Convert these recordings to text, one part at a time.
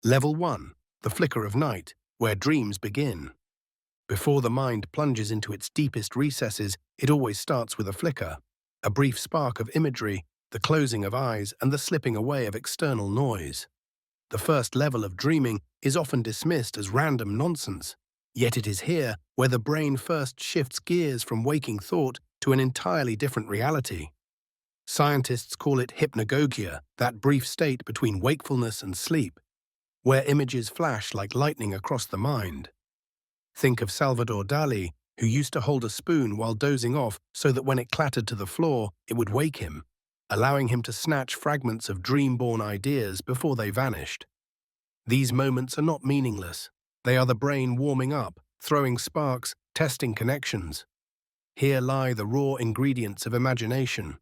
Level 1, the flicker of night, where dreams begin. Before the mind plunges into its deepest recesses, it always starts with a flicker, a brief spark of imagery, the closing of eyes, and the slipping away of external noise. The first level of dreaming is often dismissed as random nonsense, yet it is here where the brain first shifts gears from waking thought to an entirely different reality. Scientists call it hypnagogia, that brief state between wakefulness and sleep, where images flash like lightning across the mind. Think of Salvador Dali, who used to hold a spoon while dozing off so that when it clattered to the floor, it would wake him, allowing him to snatch fragments of dream-born ideas before they vanished. These moments are not meaningless. They are the brain warming up, throwing sparks, testing connections. Here lie the raw ingredients of imagination.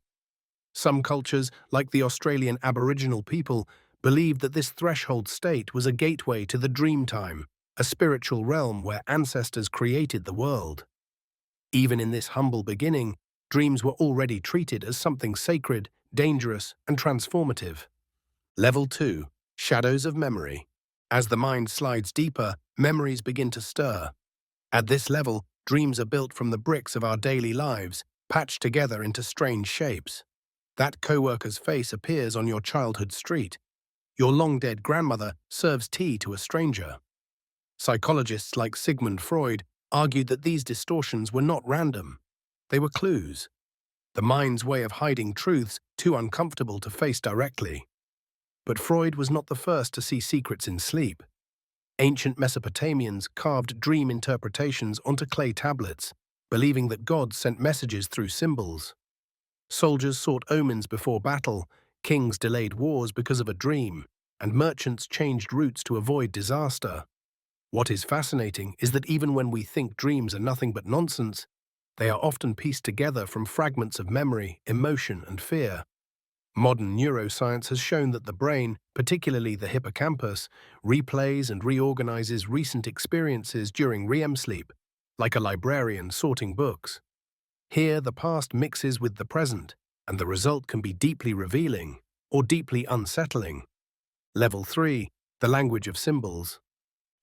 Some cultures, like the Australian Aboriginal people, believed that this threshold state was a gateway to the dream time, a spiritual realm where ancestors created the world. Even in this humble beginning, dreams were already treated as something sacred, dangerous, and transformative. Level 2. Shadows of memory. As the mind slides deeper, memories begin to stir. At this level, dreams are built from the bricks of our daily lives, patched together into strange shapes. That co-worker's face appears on your childhood street. Your long-dead grandmother serves tea to a stranger. Psychologists like Sigmund Freud argued that these distortions were not random. They were clues, the mind's way of hiding truths too uncomfortable to face directly. But Freud was not the first to see secrets in sleep. Ancient Mesopotamians carved dream interpretations onto clay tablets, believing that gods sent messages through symbols. Soldiers sought omens before battle, kings delayed wars because of a dream, and merchants changed routes to avoid disaster. What is fascinating is that even when we think dreams are nothing but nonsense, they are often pieced together from fragments of memory, emotion, and fear. Modern neuroscience has shown that the brain, particularly the hippocampus, replays and reorganizes recent experiences during REM sleep, like a librarian sorting books. Here, the past mixes with the present, and the result can be deeply revealing or deeply unsettling. Level 3. The language of symbols.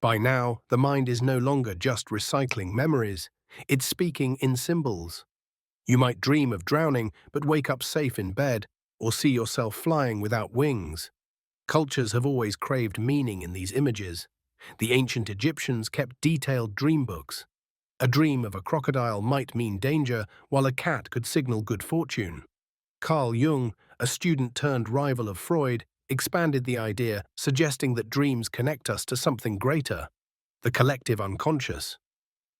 By now, the mind is no longer just recycling memories, it's speaking in symbols. You might dream of drowning but wake up safe in bed, or see yourself flying without wings. Cultures have always craved meaning in these images. The ancient Egyptians kept detailed dream books. A dream of a crocodile might mean danger, while a cat could signal good fortune. Carl Jung, a student-turned-rival of Freud, expanded the idea, suggesting that dreams connect us to something greater, the collective unconscious.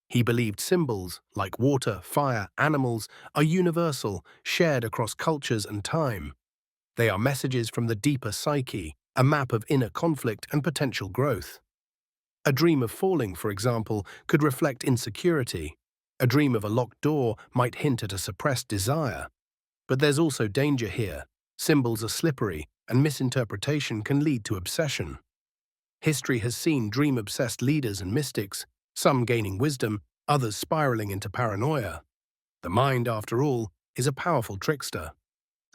He believed symbols, like water, fire, animals, are universal, shared across cultures and time. They are messages from the deeper psyche, a map of inner conflict and potential growth. A dream of falling, for example, could reflect insecurity. A dream of a locked door might hint at a suppressed desire. But there's also danger here. Symbols are slippery, and misinterpretation can lead to obsession. History has seen dream-obsessed leaders and mystics, some gaining wisdom, others spiraling into paranoia. The mind, after all, is a powerful trickster.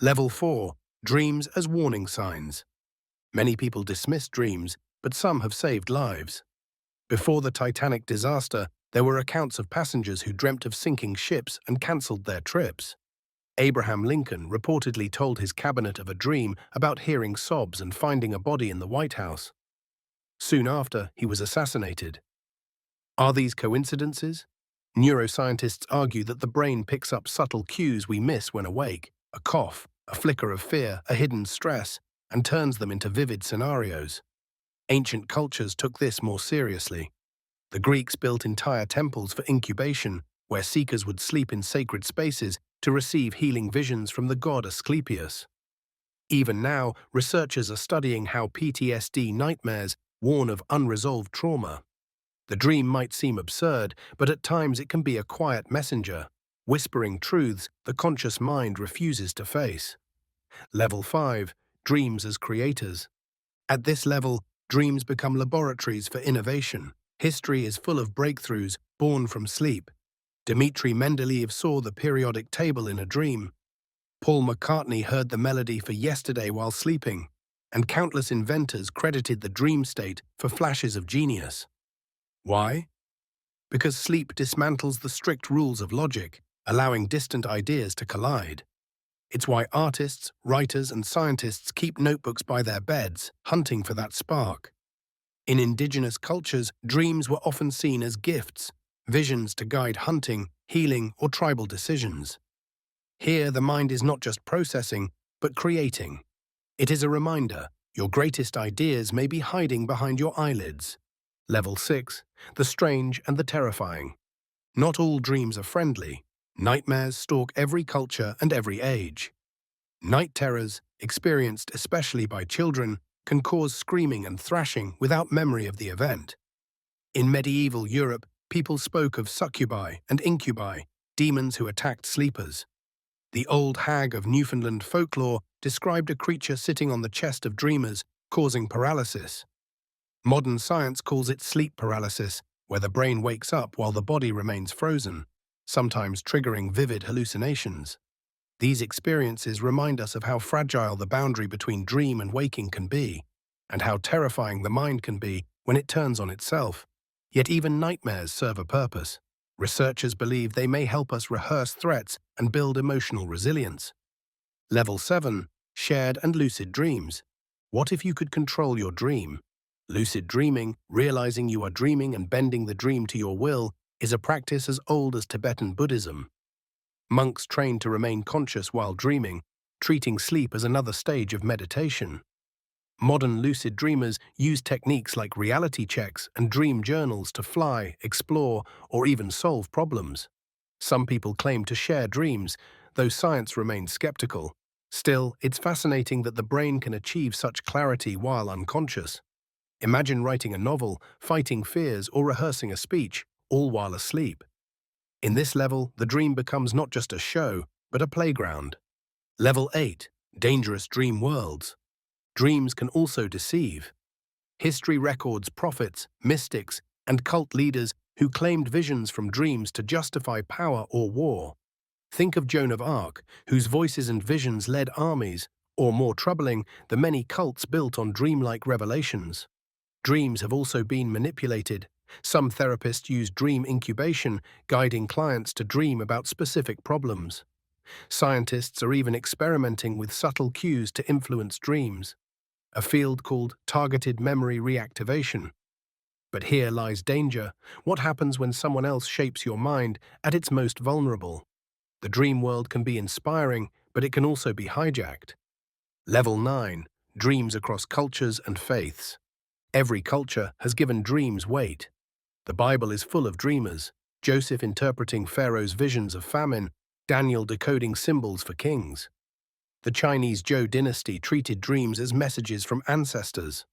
Level 4. Dreams as warning signs. Many people dismiss dreams, but some have saved lives. Before the Titanic disaster, there were accounts of passengers who dreamt of sinking ships and cancelled their trips. Abraham Lincoln reportedly told his cabinet of a dream about hearing sobs and finding a body in the White House. Soon after, he was assassinated. Are these coincidences? Neuroscientists argue that the brain picks up subtle cues we miss when awake, a cough, a flicker of fear, a hidden stress, and turns them into vivid scenarios. Ancient cultures took this more seriously. The Greeks built entire temples for incubation, where seekers would sleep in sacred spaces to receive healing visions from the god Asclepius. Even now, researchers are studying how PTSD nightmares warn of unresolved trauma. The dream might seem absurd, but at times it can be a quiet messenger, whispering truths the conscious mind refuses to face. Level 5. Dreams as creators. At this level, dreams become laboratories for innovation. History is full of breakthroughs born from sleep. Dmitri Mendeleev saw the periodic table in a dream. Paul McCartney heard the melody for Yesterday while sleeping. and countless inventors credited the dream state for flashes of genius. Why? Because sleep dismantles the strict rules of logic, allowing distant ideas to collide. It's why artists, writers, and scientists keep notebooks by their beds, hunting for that spark. In indigenous cultures, dreams were often seen as gifts, visions to guide hunting, healing, or tribal decisions. Here, the mind is not just processing, but creating. It is a reminder your greatest ideas may be hiding behind your eyelids. Level 6. The strange and the terrifying. Not all dreams are friendly. Nightmares stalk every culture and every age. Night terrors, experienced especially by children, can cause screaming and thrashing without memory of the event. In medieval Europe, people spoke of succubi and incubi, demons who attacked sleepers. The old hag of Newfoundland folklore described a creature sitting on the chest of dreamers, causing paralysis. Modern science calls it sleep paralysis, where the brain wakes up while the body remains frozen, sometimes triggering vivid hallucinations. These experiences remind us of how fragile the boundary between dream and waking can be, and how terrifying the mind can be when it turns on itself. Yet even nightmares serve a purpose. Researchers believe they may help us rehearse threats and build emotional resilience. Level 7. Shared and lucid dreams. What if you could control your dream? Lucid dreaming, realizing you are dreaming and bending the dream to your will, is a practice as old as Tibetan Buddhism. Monks trained to remain conscious while dreaming, treating sleep as another stage of meditation. Modern lucid dreamers use techniques like reality checks and dream journals to fly, explore, or even solve problems. Some people claim to share dreams, though science remains skeptical. Still, it's fascinating that the brain can achieve such clarity while unconscious. Imagine writing a novel, fighting fears, or rehearsing a speech, all while asleep. In this level, the dream becomes not just a show, but a playground. Level 8. Dangerous dream worlds. Dreams can also deceive. History records prophets, mystics, and cult leaders who claimed visions from dreams to justify power or war. Think of Joan of Arc, whose voices and visions led armies, or more troubling, the many cults built on dreamlike revelations. Dreams have also been manipulated. Some therapists use dream incubation, guiding clients to dream about specific problems. Scientists are even experimenting with subtle cues to influence dreams, a field called targeted memory reactivation. But here lies danger. What happens when someone else shapes your mind at its most vulnerable? The dream world can be inspiring, but it can also be hijacked. Level 9. Dreams across cultures and faiths. Every culture has given dreams weight. The Bible is full of dreamers, Joseph interpreting Pharaoh's visions of famine, Daniel decoding symbols for kings. The Chinese Zhou dynasty treated dreams as messages from ancestors.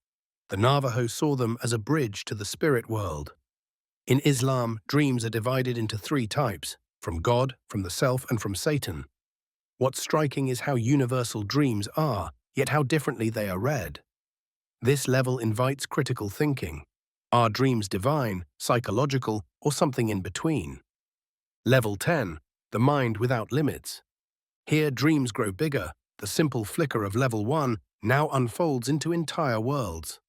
The Navajo saw them as a bridge to the spirit world. In Islam, dreams are divided into 3 types: from God, from the self, and from Satan. What's striking is how universal dreams are, yet how differently they are read. This level invites critical thinking. Are dreams divine, psychological, or something in between? Level 10. The mind without limits. Here dreams grow bigger. The simple flicker of level 1 now unfolds into entire worlds.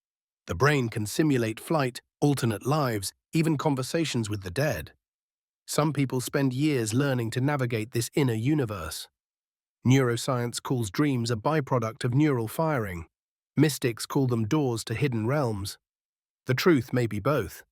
The brain can simulate flight, alternate lives, even conversations with the dead. Some people spend years learning to navigate this inner universe. Neuroscience calls dreams a byproduct of neural firing. Mystics call them doors to hidden realms. The truth may be both.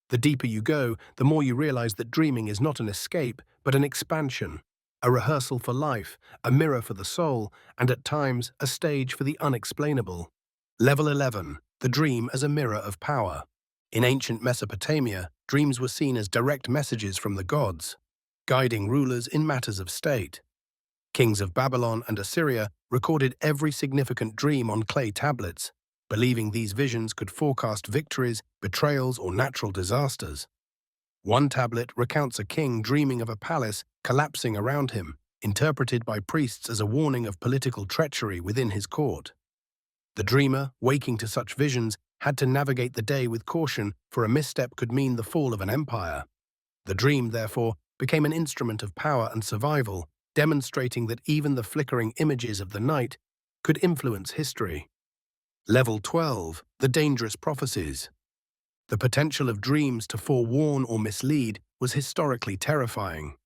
The deeper you go, the more you realize that dreaming is not an escape, but an expansion, a rehearsal for life, a mirror for the soul, and at times, a stage for the unexplainable. Level 11. The dream as a mirror of power. In ancient Mesopotamia, dreams were seen as direct messages from the gods, guiding rulers in matters of state. Kings of Babylon and Assyria recorded every significant dream on clay tablets, believing these visions could forecast victories, betrayals, or natural disasters. One tablet recounts a king dreaming of a palace collapsing around him, interpreted by priests as a warning of political treachery within his court. The dreamer, waking to such visions, had to navigate the day with caution, for a misstep could mean the fall of an empire. The dream, therefore, became an instrument of power and survival, demonstrating that even the flickering images of the night could influence history. Level 12, the dangerous prophecies. The potential of dreams to forewarn or mislead was historically terrifying.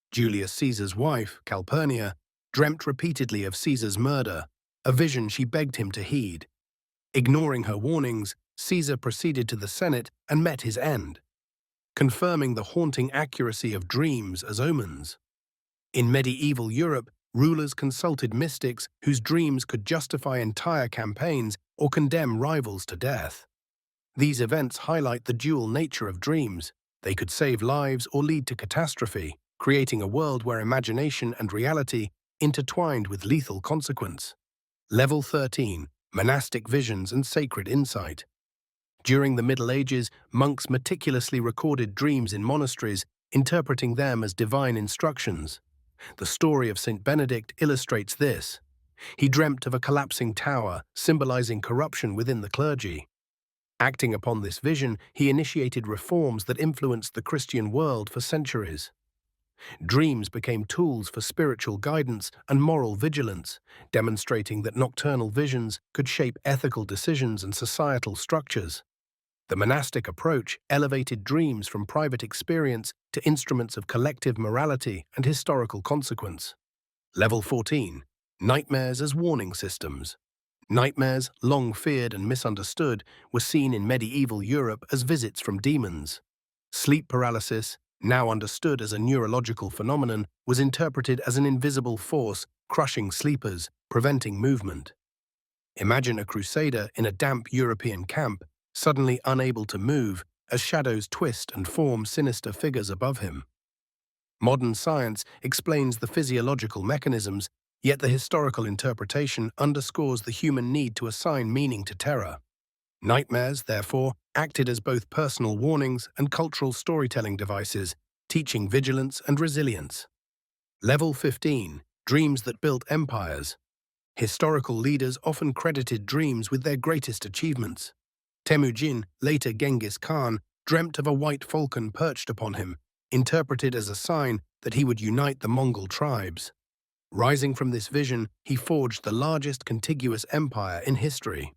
Julius Caesar's wife, Calpurnia, dreamt repeatedly of Caesar's murder, a vision she begged him to heed. Ignoring her warnings, Caesar proceeded to the Senate and met his end, confirming the haunting accuracy of dreams as omens. In medieval Europe, rulers consulted mystics whose dreams could justify entire campaigns or condemn rivals to death. These events highlight the dual nature of dreams. They could save lives or lead to catastrophe, creating a world where imagination and reality intertwined with lethal consequence. Level 13, monastic visions and sacred insight. During the Middle Ages, monks meticulously recorded dreams in monasteries, interpreting them as divine instructions. The story of Saint Benedict illustrates this. He dreamt of a collapsing tower, symbolizing corruption within the clergy. Acting upon this vision, he initiated reforms that influenced the Christian world for centuries. Dreams became tools for spiritual guidance and moral vigilance, demonstrating that nocturnal visions could shape ethical decisions and societal structures. The monastic approach elevated dreams from private experience to instruments of collective morality and historical consequence. Level 14, nightmares as warning systems. Nightmares, long feared and misunderstood, were seen in medieval Europe as visits from demons. Sleep paralysis, now understood as a neurological phenomenon, was interpreted as an invisible force crushing sleepers, preventing movement. Imagine a crusader in a damp European camp, suddenly unable to move as shadows twist and form sinister figures above him. Modern science explains the physiological mechanisms, yet the historical interpretation underscores the human need to assign meaning to terror. Nightmares, therefore, acted as both personal warnings and cultural storytelling devices, teaching vigilance and resilience. Level 15, dreams that built empires. Historical leaders often credited dreams with their greatest achievements. Temujin, later Genghis Khan, dreamt of a white falcon perched upon him, interpreted as a sign that he would unite the Mongol tribes. Rising from this vision, he forged the largest contiguous empire in history.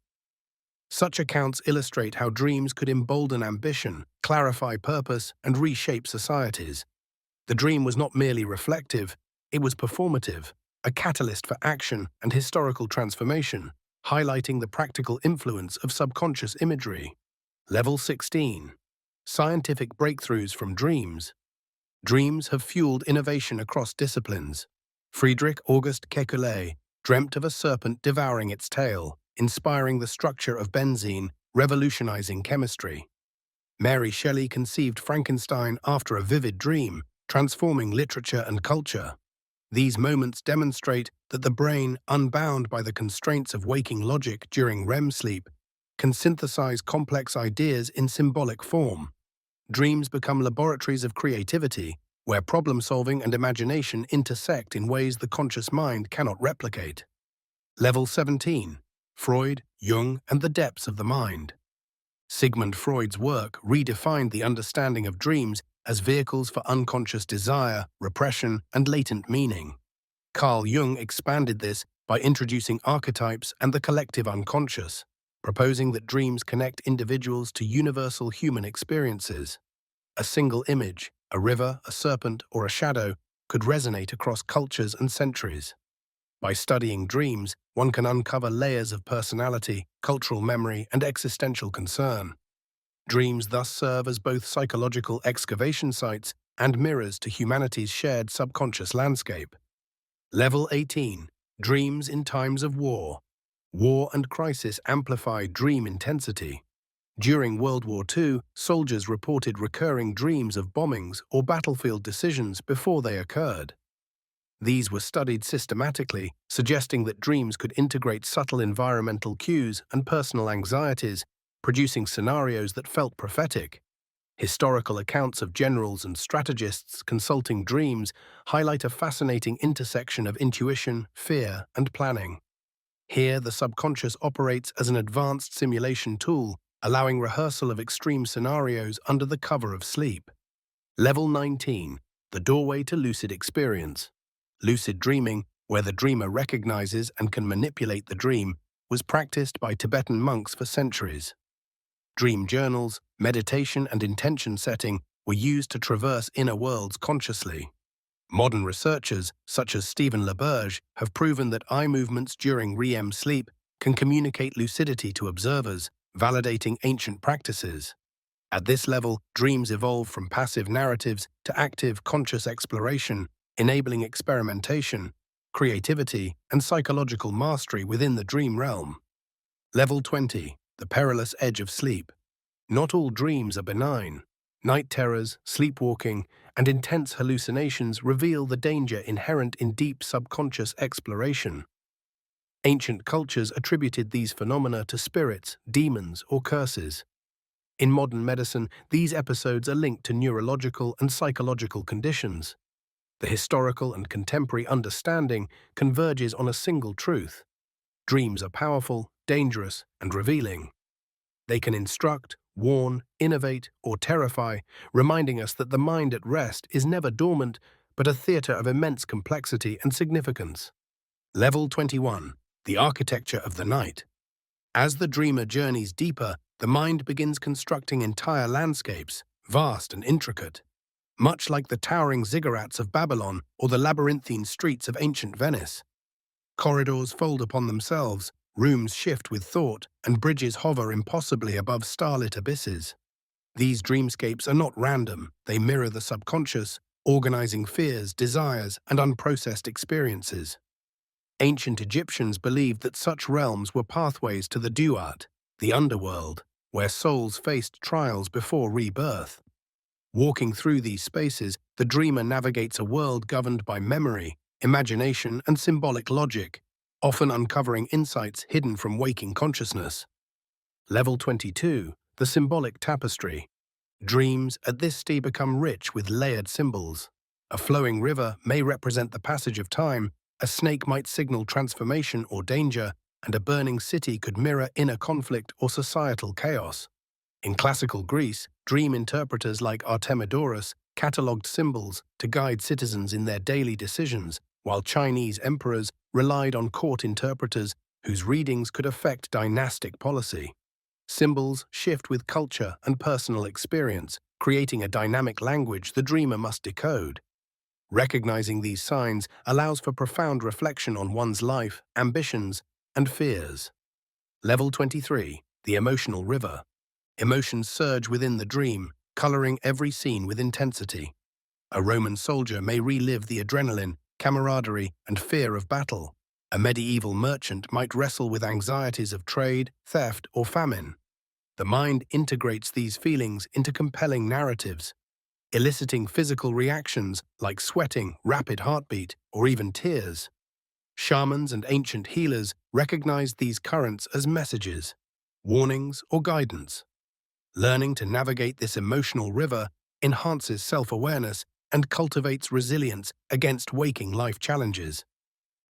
Such accounts illustrate how dreams could embolden ambition, clarify purpose, and reshape societies. The dream was not merely reflective, it was performative, a catalyst for action and historical transformation, highlighting the practical influence of subconscious imagery. Level 16. Scientific breakthroughs from dreams. Dreams have fueled innovation across disciplines. Friedrich August Kekulé dreamt of a serpent devouring its tail, inspiring the structure of benzene, revolutionizing chemistry. Mary Shelley conceived Frankenstein after a vivid dream, transforming literature and culture. These moments demonstrate that the brain, unbound by the constraints of waking logic during REM sleep, can synthesize complex ideas in symbolic form. Dreams become laboratories of creativity, where problem-solving and imagination intersect in ways the conscious mind cannot replicate. Level 17. Freud, Jung, and the depths of the mind. Sigmund Freud's work redefined the understanding of dreams as vehicles for unconscious desire, repression, and latent meaning. Carl Jung expanded this by introducing archetypes and the collective unconscious, proposing that dreams connect individuals to universal human experiences. A single image, a river, a serpent, or a shadow, could resonate across cultures and centuries. By studying dreams, one can uncover layers of personality, cultural memory, and existential concern. Dreams thus serve as both psychological excavation sites and mirrors to humanity's shared subconscious landscape. Level 18. Dreams in times of war. War and crisis amplify dream intensity. During World War II, soldiers reported recurring dreams of bombings or battlefield decisions before they occurred. These were studied systematically, suggesting that dreams could integrate subtle environmental cues and personal anxieties, producing scenarios that felt prophetic. Historical accounts of generals and strategists consulting dreams highlight a fascinating intersection of intuition, fear, and planning. Here, the subconscious operates as an advanced simulation tool, allowing rehearsal of extreme scenarios under the cover of sleep. Level 19. The doorway to lucid experience. Lucid dreaming, where the dreamer recognizes and can manipulate the dream, was practiced by Tibetan monks for centuries. Dream journals, meditation, and intention setting were used to traverse inner worlds consciously. Modern researchers, such as Stephen LaBerge, have proven that eye movements during REM sleep can communicate lucidity to observers, validating ancient practices. At this level, dreams evolve from passive narratives to active, conscious exploration, enabling experimentation, creativity, and psychological mastery within the dream realm. Level 20. The perilous edge of sleep. Not all dreams are benign. Night terrors, sleepwalking, and intense hallucinations reveal the danger inherent in deep subconscious exploration. Ancient cultures attributed these phenomena to spirits, demons, or curses. In modern medicine, these episodes are linked to neurological and psychological conditions. The historical and contemporary understanding converges on a single truth. Dreams are powerful, dangerous, and revealing. They can instruct, warn, innovate, or terrify, reminding us that the mind at rest is never dormant, but a theatre of immense complexity and significance. Level 21. The architecture of the night. As the dreamer journeys deeper, the mind begins constructing entire landscapes, vast and intricate. Much like the towering ziggurats of Babylon or the labyrinthine streets of ancient Venice. Corridors fold upon themselves, rooms shift with thought, and bridges hover impossibly above starlit abysses. These dreamscapes are not random, they mirror the subconscious, organizing fears, desires, and unprocessed experiences. Ancient Egyptians believed that such realms were pathways to the duat, the underworld, where souls faced trials before rebirth. Walking through these spaces, the dreamer navigates a world governed by memory, imagination, and symbolic logic, often uncovering insights hidden from waking consciousness. Level 22. The symbolic tapestry. Dreams at this stage become rich with layered symbols. A flowing river may represent the passage of time, a snake might signal transformation or danger, and a burning city could mirror inner conflict or societal chaos. In classical Greece, dream interpreters like Artemidorus catalogued symbols to guide citizens in their daily decisions, while Chinese emperors relied on court interpreters whose readings could affect dynastic policy. Symbols shift with culture and personal experience, creating a dynamic language the dreamer must decode. Recognizing these signs allows for profound reflection on one's life, ambitions, and fears. Level 23. The emotional river. Emotions surge within the dream, coloring every scene with intensity. A Roman soldier may relive the adrenaline, camaraderie, and fear of battle. A medieval merchant might wrestle with anxieties of trade, theft, or famine. The mind integrates these feelings into compelling narratives, eliciting physical reactions like sweating, rapid heartbeat, or even tears. Shamans and ancient healers recognized these currents as messages, warnings, or guidance. Learning to navigate this emotional river enhances self-awareness and cultivates resilience against waking life challenges.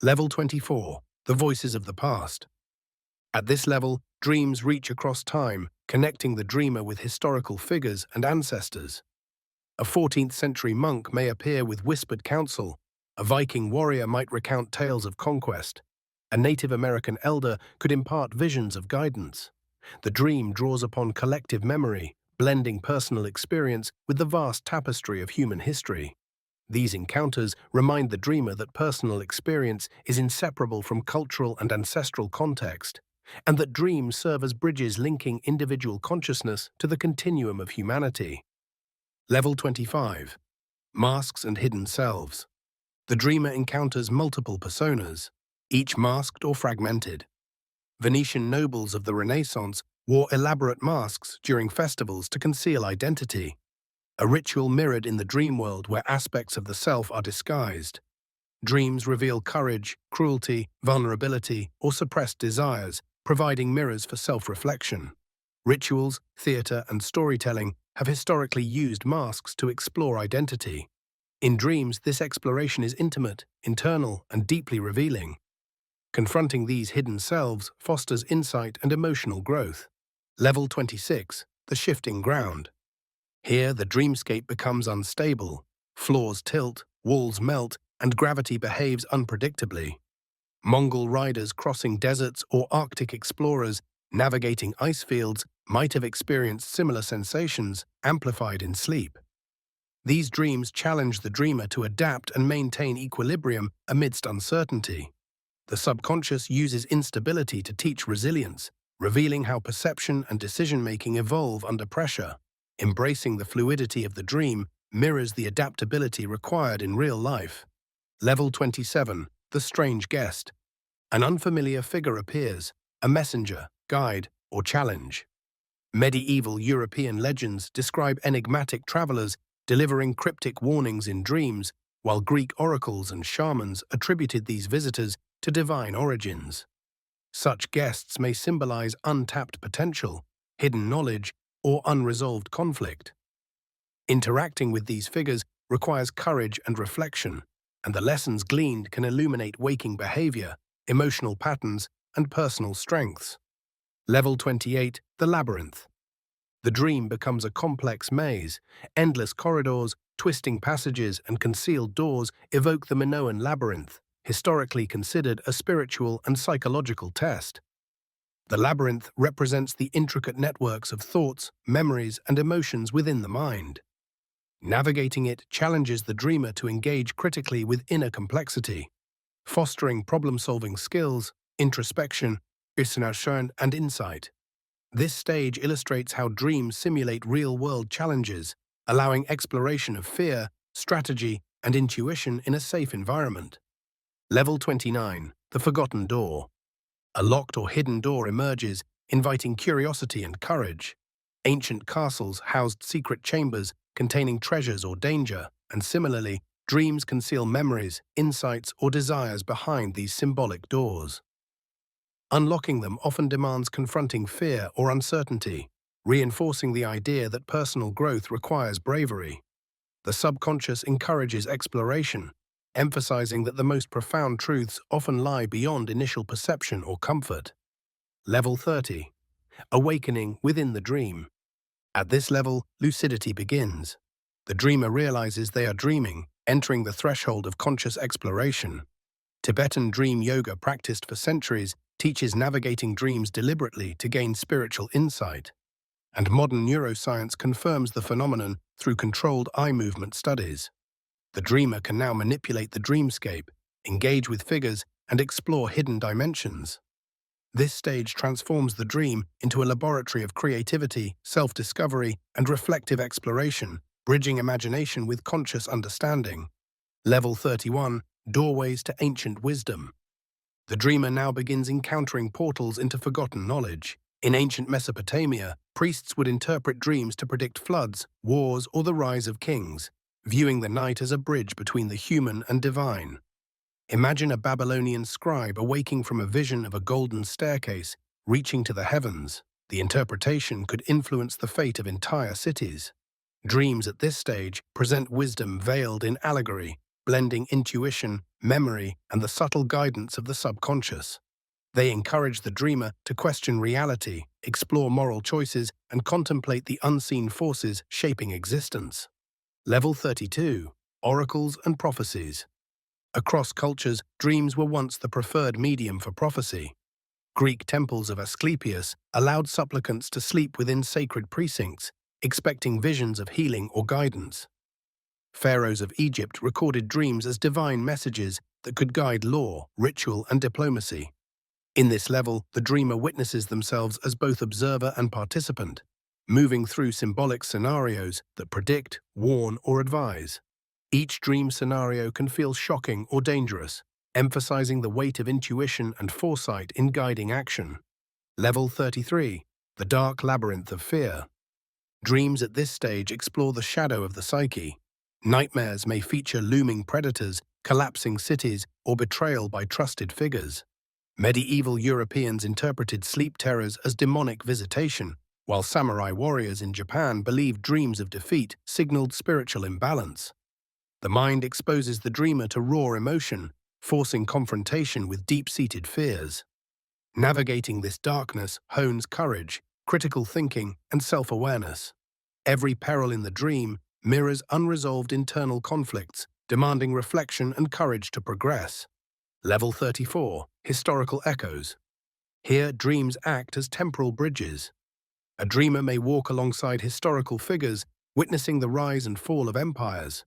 Level 24. The voices of the past. At this level, dreams reach across time, connecting the dreamer with historical figures and ancestors. A 14th century monk may appear with whispered counsel, a Viking warrior might recount tales of conquest, a Native American elder could impart visions of guidance. The dream draws upon collective memory, blending personal experience with the vast tapestry of human history. These encounters remind the dreamer that personal experience is inseparable from cultural and ancestral context, and that dreams serve as bridges linking individual consciousness to the continuum of humanity. Level 25. Masks and hidden selves. The dreamer encounters multiple personas, each masked or fragmented. Venetian nobles of the Renaissance wore elaborate masks during festivals to conceal identity, a ritual mirrored in the dream world where aspects of the self are disguised. Dreams reveal courage, cruelty, vulnerability, or suppressed desires, providing mirrors for self-reflection. Rituals, theatre, and storytelling have historically used masks to explore identity. In dreams, this exploration is intimate, internal, and deeply revealing. Confronting these hidden selves fosters insight and emotional growth. Level 26. The shifting ground. Here, the dreamscape becomes unstable. Floors tilt, walls melt, and gravity behaves unpredictably. Mongol riders crossing deserts or Arctic explorers navigating ice fields might have experienced similar sensations, amplified in sleep. These dreams challenge the dreamer to adapt and maintain equilibrium amidst uncertainty. The subconscious uses instability to teach resilience, revealing how perception and decision-making evolve under pressure. Embracing the fluidity of the dream mirrors the adaptability required in real life. Level 27. The strange guest. An unfamiliar figure appears, a messenger, guide, or challenge. Medieval European legends describe enigmatic travelers delivering cryptic warnings in dreams, while Greek oracles and shamans attributed these visitors to divine origins. Such guests may symbolize untapped potential, hidden knowledge, or unresolved conflict. Interacting with these figures requires courage and reflection, and the lessons gleaned can illuminate waking behavior, emotional patterns, and personal strengths. Level 28. The Labyrinth. The dream becomes a complex maze. Endless corridors, twisting passages, and concealed doors evoke the Minoan labyrinth, historically considered a spiritual and psychological test. The labyrinth represents the intricate networks of thoughts, memories, and emotions within the mind. Navigating it challenges the dreamer to engage critically with inner complexity, fostering problem-solving skills, introspection, imagination, and insight. This stage illustrates how dreams simulate real-world challenges, allowing exploration of fear, strategy, and intuition in a safe environment. Level 29. The Forgotten Door. A locked or hidden door emerges, inviting curiosity and courage. Ancient castles housed secret chambers containing treasures or danger, and similarly, dreams conceal memories, insights, or desires behind these symbolic doors. Unlocking them often demands confronting fear or uncertainty, reinforcing the idea that personal growth requires bravery. The subconscious encourages exploration, emphasizing that the most profound truths often lie beyond initial perception or comfort. Level 30. Awakening within the dream. At this level, lucidity begins. The dreamer realizes they are dreaming, entering the threshold of conscious exploration. Tibetan dream yoga, practiced for centuries, teaches navigating dreams deliberately to gain spiritual insight. And modern neuroscience confirms the phenomenon through controlled eye movement studies. The dreamer can now manipulate the dreamscape, engage with figures, and explore hidden dimensions. This stage transforms the dream into a laboratory of creativity, self-discovery, and reflective exploration, bridging imagination with conscious understanding. Level 31. Doorways to ancient wisdom. The dreamer now begins encountering portals into forgotten knowledge. In ancient Mesopotamia, priests would interpret dreams to predict floods, wars, or the rise of kings, viewing the night as a bridge between the human and divine. Imagine a Babylonian scribe awaking from a vision of a golden staircase reaching to the heavens. The interpretation could influence the fate of entire cities. Dreams at this stage present wisdom veiled in allegory, blending intuition, memory, and the subtle guidance of the subconscious. They encourage the dreamer to question reality, explore moral choices, and contemplate the unseen forces shaping existence. Level 32. Oracles and Prophecies. Across cultures, dreams were once the preferred medium for prophecy. Greek temples of Asclepius allowed supplicants to sleep within sacred precincts, expecting visions of healing or guidance. Pharaohs of Egypt recorded dreams as divine messages that could guide law, ritual, and diplomacy. In this level, the dreamer witnesses themselves as both observer and participant, moving through symbolic scenarios that predict, warn, or advise. Each dream scenario can feel shocking or dangerous, emphasizing the weight of intuition and foresight in guiding action. Level 33. The Dark Labyrinth of Fear. Dreams at this stage explore the shadow of the psyche. Nightmares may feature looming predators, collapsing cities, or betrayal by trusted figures. Medieval Europeans interpreted sleep terrors as demonic visitation, while samurai warriors in Japan believed dreams of defeat signaled spiritual imbalance. The mind exposes the dreamer to raw emotion, forcing confrontation with deep-seated fears. Navigating this darkness hones courage, critical thinking, and self-awareness. Every peril in the dream mirrors unresolved internal conflicts, demanding reflection and courage to progress. Level 34. Historical echoes. Here, dreams act as temporal bridges. A dreamer may walk alongside historical figures, witnessing the rise and fall of empires.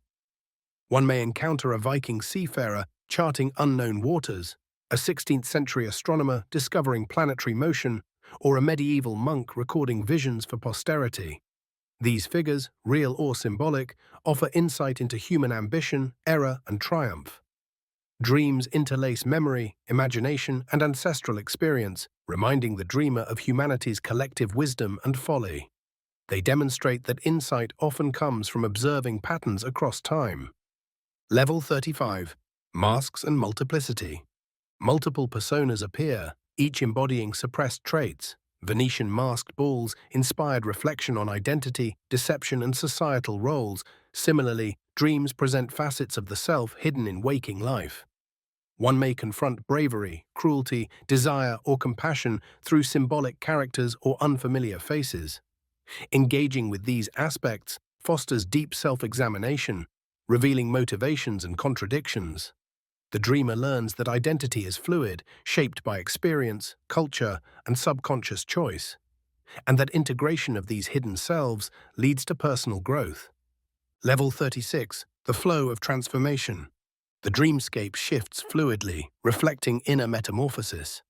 One may encounter a Viking seafarer charting unknown waters, a 16th century astronomer discovering planetary motion, or a medieval monk recording visions for posterity. These figures, real or symbolic, offer insight into human ambition, error, and triumph. Dreams interlace memory, imagination, and ancestral experience, reminding the dreamer of humanity's collective wisdom and folly. They demonstrate that insight often comes from observing patterns across time. Level 35. Masks and multiplicity. Multiple personas appear, each embodying suppressed traits. Venetian masked balls inspired reflection on identity, deception, and societal roles. Similarly, dreams present facets of the self hidden in waking life. One may confront bravery, cruelty, desire, or compassion through symbolic characters or unfamiliar faces. Engaging with these aspects fosters deep self-examination, revealing motivations and contradictions. The dreamer learns that identity is fluid, shaped by experience, culture, and subconscious choice, and that integration of these hidden selves leads to personal growth. Level 36. The flow of transformation. The dreamscape shifts fluidly, reflecting inner metamorphosis.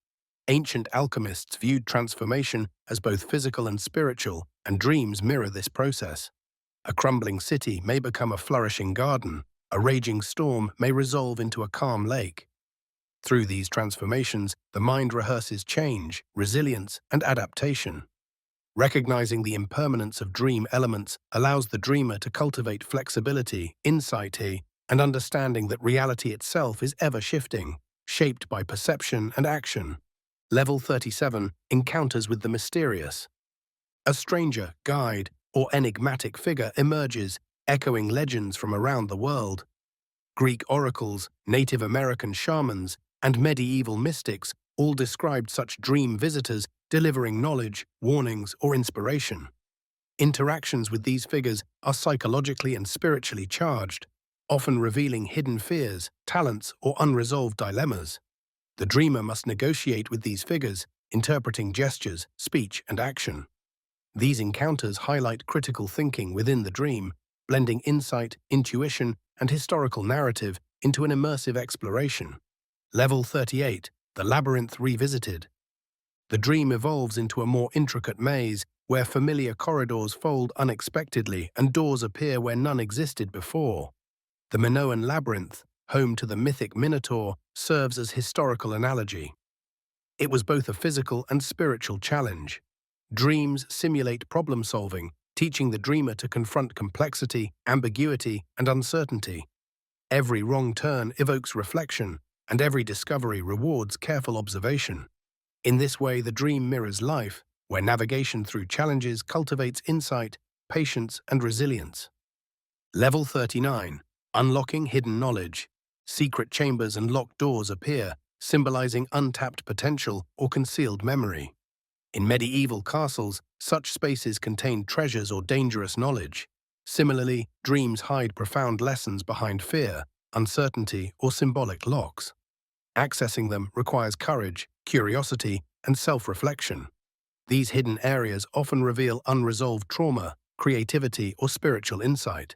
Ancient alchemists viewed transformation as both physical and spiritual, and dreams mirror this process. A crumbling city may become a flourishing garden, a raging storm may resolve into a calm lake. Through these transformations, the mind rehearses change, resilience, and adaptation. Recognizing the impermanence of dream elements allows the dreamer to cultivate flexibility, insight, and understanding that reality itself is ever-shifting, shaped by perception and action. Level 37. Encounters with the mysterious. A stranger, guide, or enigmatic figure emerges, echoing legends from around the world. Greek oracles, Native American shamans, and medieval mystics all described such dream visitors delivering knowledge, warnings, or inspiration. Interactions with these figures are psychologically and spiritually charged, often revealing hidden fears, talents, or unresolved dilemmas. The dreamer must negotiate with these figures, interpreting gestures, speech, and action. These encounters highlight critical thinking within the dream, blending insight, intuition, and historical narrative into an immersive exploration. Level 38. The Labyrinth Revisited. The dream evolves into a more intricate maze, where familiar corridors fold unexpectedly and doors appear where none existed before. The Minoan Labyrinth, home to the mythic Minotaur, serves as historical analogy. It was both a physical and spiritual challenge. Dreams simulate problem-solving, teaching the dreamer to confront complexity, ambiguity, and uncertainty. Every wrong turn evokes reflection, and every discovery rewards careful observation. In this way, the dream mirrors life, where navigation through challenges cultivates insight, patience, and resilience. Level 39. Unlocking hidden knowledge. Secret chambers and locked doors appear, symbolizing untapped potential or concealed memory. In medieval castles, such spaces contain treasures or dangerous knowledge. Similarly, dreams hide profound lessons behind fear, uncertainty, or symbolic locks. Accessing them requires courage, curiosity, and self-reflection. These hidden areas often reveal unresolved trauma, creativity, or spiritual insight.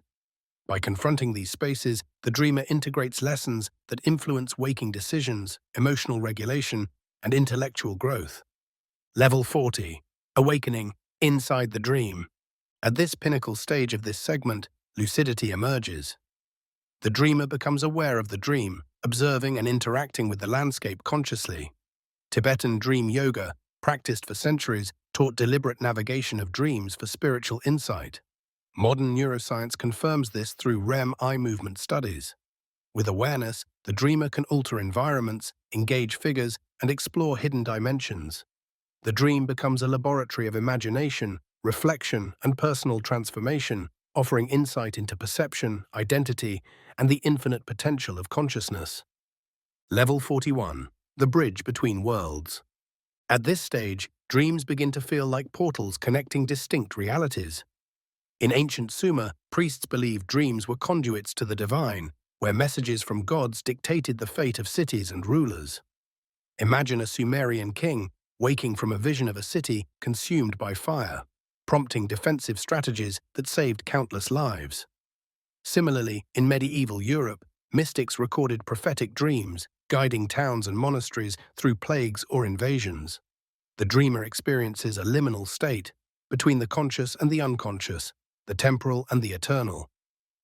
By confronting these spaces, the dreamer integrates lessons that influence waking decisions, emotional regulation, and intellectual growth. Level 40. Awakening inside the dream. At this pinnacle stage of this segment, lucidity emerges. The dreamer becomes aware of the dream, observing and interacting with the landscape consciously. Tibetan dream yoga, practiced for centuries, taught deliberate navigation of dreams for spiritual insight. Modern neuroscience confirms this through REM eye movement studies. With awareness, the dreamer can alter environments, engage figures, and explore hidden dimensions. The dream becomes a laboratory of imagination, reflection, and personal transformation, offering insight into perception, identity, and the infinite potential of consciousness. Level 41. The bridge between worlds. At this stage, dreams begin to feel like portals connecting distinct realities. In ancient Sumer, priests believed dreams were conduits to the divine, where messages from gods dictated the fate of cities and rulers. Imagine a Sumerian king waking from a vision of a city consumed by fire, prompting defensive strategies that saved countless lives. Similarly, in medieval Europe, mystics recorded prophetic dreams, guiding towns and monasteries through plagues or invasions. The dreamer experiences a liminal state between the conscious and the unconscious, the temporal and the eternal,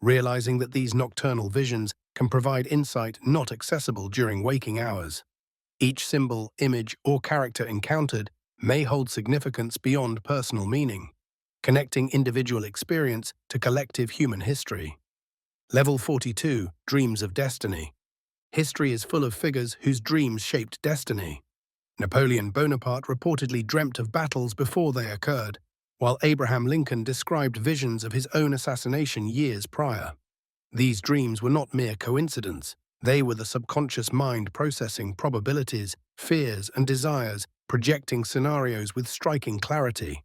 realizing that these nocturnal visions can provide insight not accessible during waking hours. Each symbol, image, or character encountered may hold significance beyond personal meaning, connecting individual experience to collective human history. Level 42, Dreams of Destiny. History is full of figures whose dreams shaped destiny. Napoleon Bonaparte reportedly dreamt of battles before they occurred, while Abraham Lincoln described visions of his own assassination years prior. These dreams were not mere coincidence. They were the subconscious mind processing probabilities, fears, and desires, projecting scenarios with striking clarity.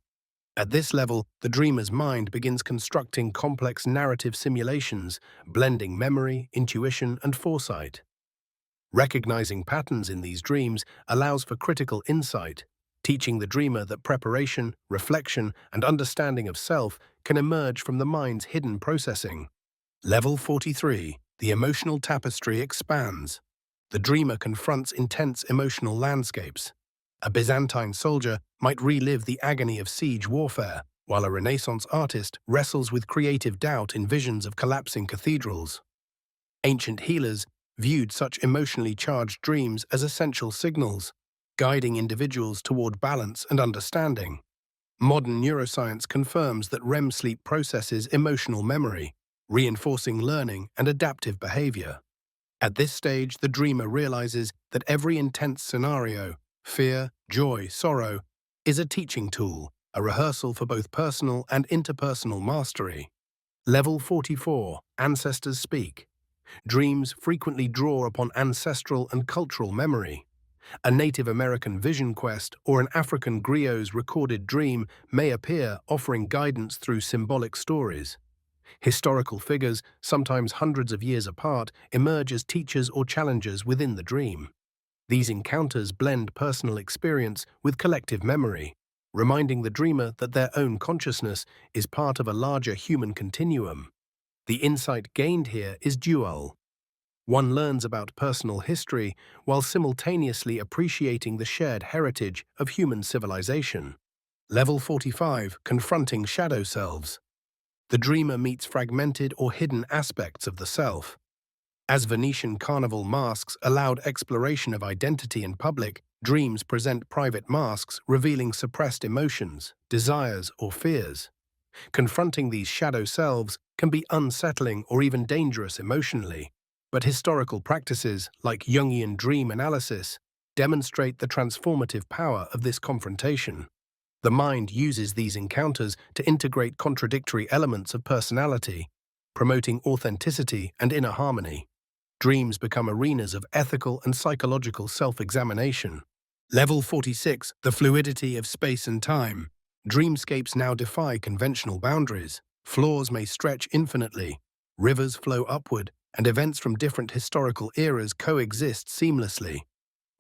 At this level, the dreamer's mind begins constructing complex narrative simulations, blending memory, intuition, and foresight. Recognizing patterns in these dreams allows for critical insight, teaching the dreamer that preparation, reflection, and understanding of self can emerge from the mind's hidden processing. Level 43. The emotional tapestry expands. The dreamer confronts intense emotional landscapes. A Byzantine soldier might relive the agony of siege warfare, while a Renaissance artist wrestles with creative doubt in visions of collapsing cathedrals. Ancient healers viewed such emotionally charged dreams as essential signals, guiding individuals toward balance and understanding. Modern neuroscience confirms that REM sleep processes emotional memory, reinforcing learning and adaptive behavior. At this stage, the dreamer realizes that every intense scenario, fear, joy, sorrow, is a teaching tool, a rehearsal for both personal and interpersonal mastery. Level 44. Ancestors Speak. Dreams frequently draw upon ancestral and cultural memory. A Native American vision quest or an African griot's recorded dream may appear, offering guidance through symbolic stories. Historical figures, sometimes hundreds of years apart, emerge as teachers or challengers within the dream. These encounters blend personal experience with collective memory, reminding the dreamer that their own consciousness is part of a larger human continuum. The insight gained here is dual. One learns about personal history while simultaneously appreciating the shared heritage of human civilization. Level 45. Confronting Shadow Selves. The dreamer meets fragmented or hidden aspects of the self. As Venetian carnival masks allowed exploration of identity in public, dreams present private masks revealing suppressed emotions, desires, or fears. Confronting these shadow selves can be unsettling or even dangerous emotionally, but historical practices like Jungian dream analysis demonstrate the transformative power of this confrontation. The mind uses these encounters to integrate contradictory elements of personality, promoting authenticity and inner harmony. Dreams become arenas of ethical and psychological self-examination. Level 46. The fluidity of space and time. Dreamscapes now defy conventional boundaries. Floors may stretch infinitely, rivers flow upward, and events from different historical eras coexist seamlessly.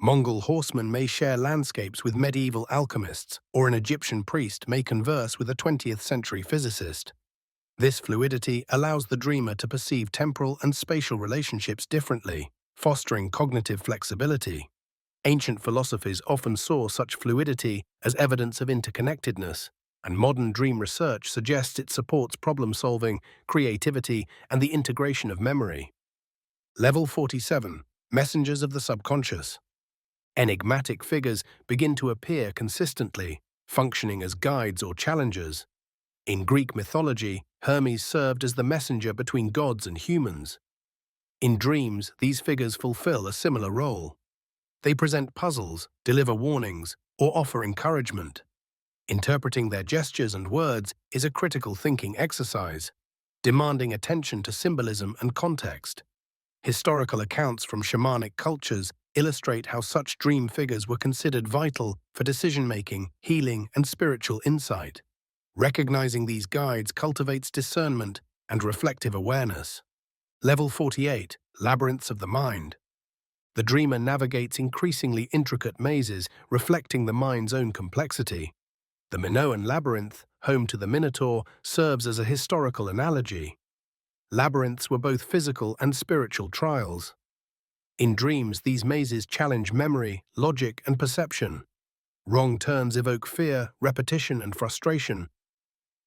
Mongol horsemen may share landscapes with medieval alchemists, or an Egyptian priest may converse with a 20th century physicist. This fluidity allows the dreamer to perceive temporal and spatial relationships differently, fostering cognitive flexibility. Ancient philosophies often saw such fluidity as evidence of interconnectedness, and modern dream research suggests it supports problem-solving, creativity, and the integration of memory. Level 47. Messengers of the Subconscious. Enigmatic figures begin to appear consistently, functioning as guides or challengers. In Greek mythology, Hermes served as the messenger between gods and humans. In dreams, these figures fulfill a similar role. They present puzzles, deliver warnings, or offer encouragement. Interpreting their gestures and words is a critical thinking exercise, demanding attention to symbolism and context. Historical accounts from shamanic cultures illustrate how such dream figures were considered vital for decision-making, healing, and spiritual insight. Recognizing these guides cultivates discernment and reflective awareness. Level 48, Labyrinths of the Mind. The dreamer navigates increasingly intricate mazes, reflecting the mind's own complexity. The Minoan labyrinth, home to the Minotaur, serves as a historical analogy. Labyrinths were both physical and spiritual trials. In dreams, these mazes challenge memory, logic, and perception. Wrong turns evoke fear, repetition, and frustration.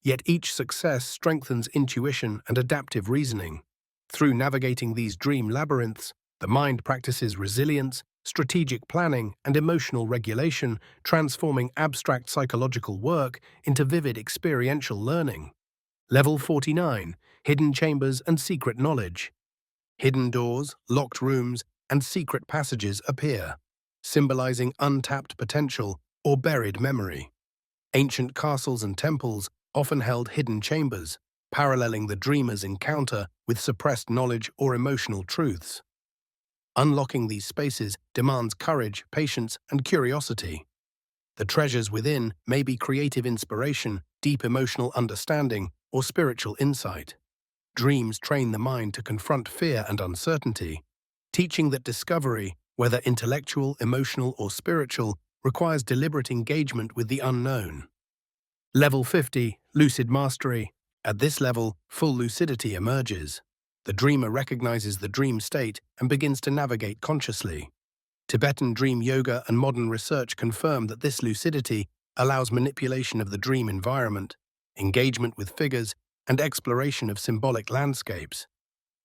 Yet each success strengthens intuition and adaptive reasoning. Through navigating these dream labyrinths, the mind practices resilience, strategic planning, and emotional regulation, transforming abstract psychological work into vivid experiential learning. Level 49, Hidden Chambers and Secret Knowledge. Hidden doors, locked rooms, and secret passages appear, symbolizing untapped potential or buried memory. Ancient castles and temples often held hidden chambers, paralleling the dreamer's encounter with suppressed knowledge or emotional truths. Unlocking these spaces demands courage, patience, and curiosity. The treasures within may be creative inspiration, deep emotional understanding, or spiritual insight. Dreams train the mind to confront fear and uncertainty, teaching that discovery, whether intellectual, emotional, or spiritual, requires deliberate engagement with the unknown. Level 50, Lucid Mastery. At this level, full lucidity emerges. The dreamer recognizes the dream state and begins to navigate consciously. Tibetan dream yoga and modern research confirm that this lucidity allows manipulation of the dream environment, engagement with figures, and exploration of symbolic landscapes.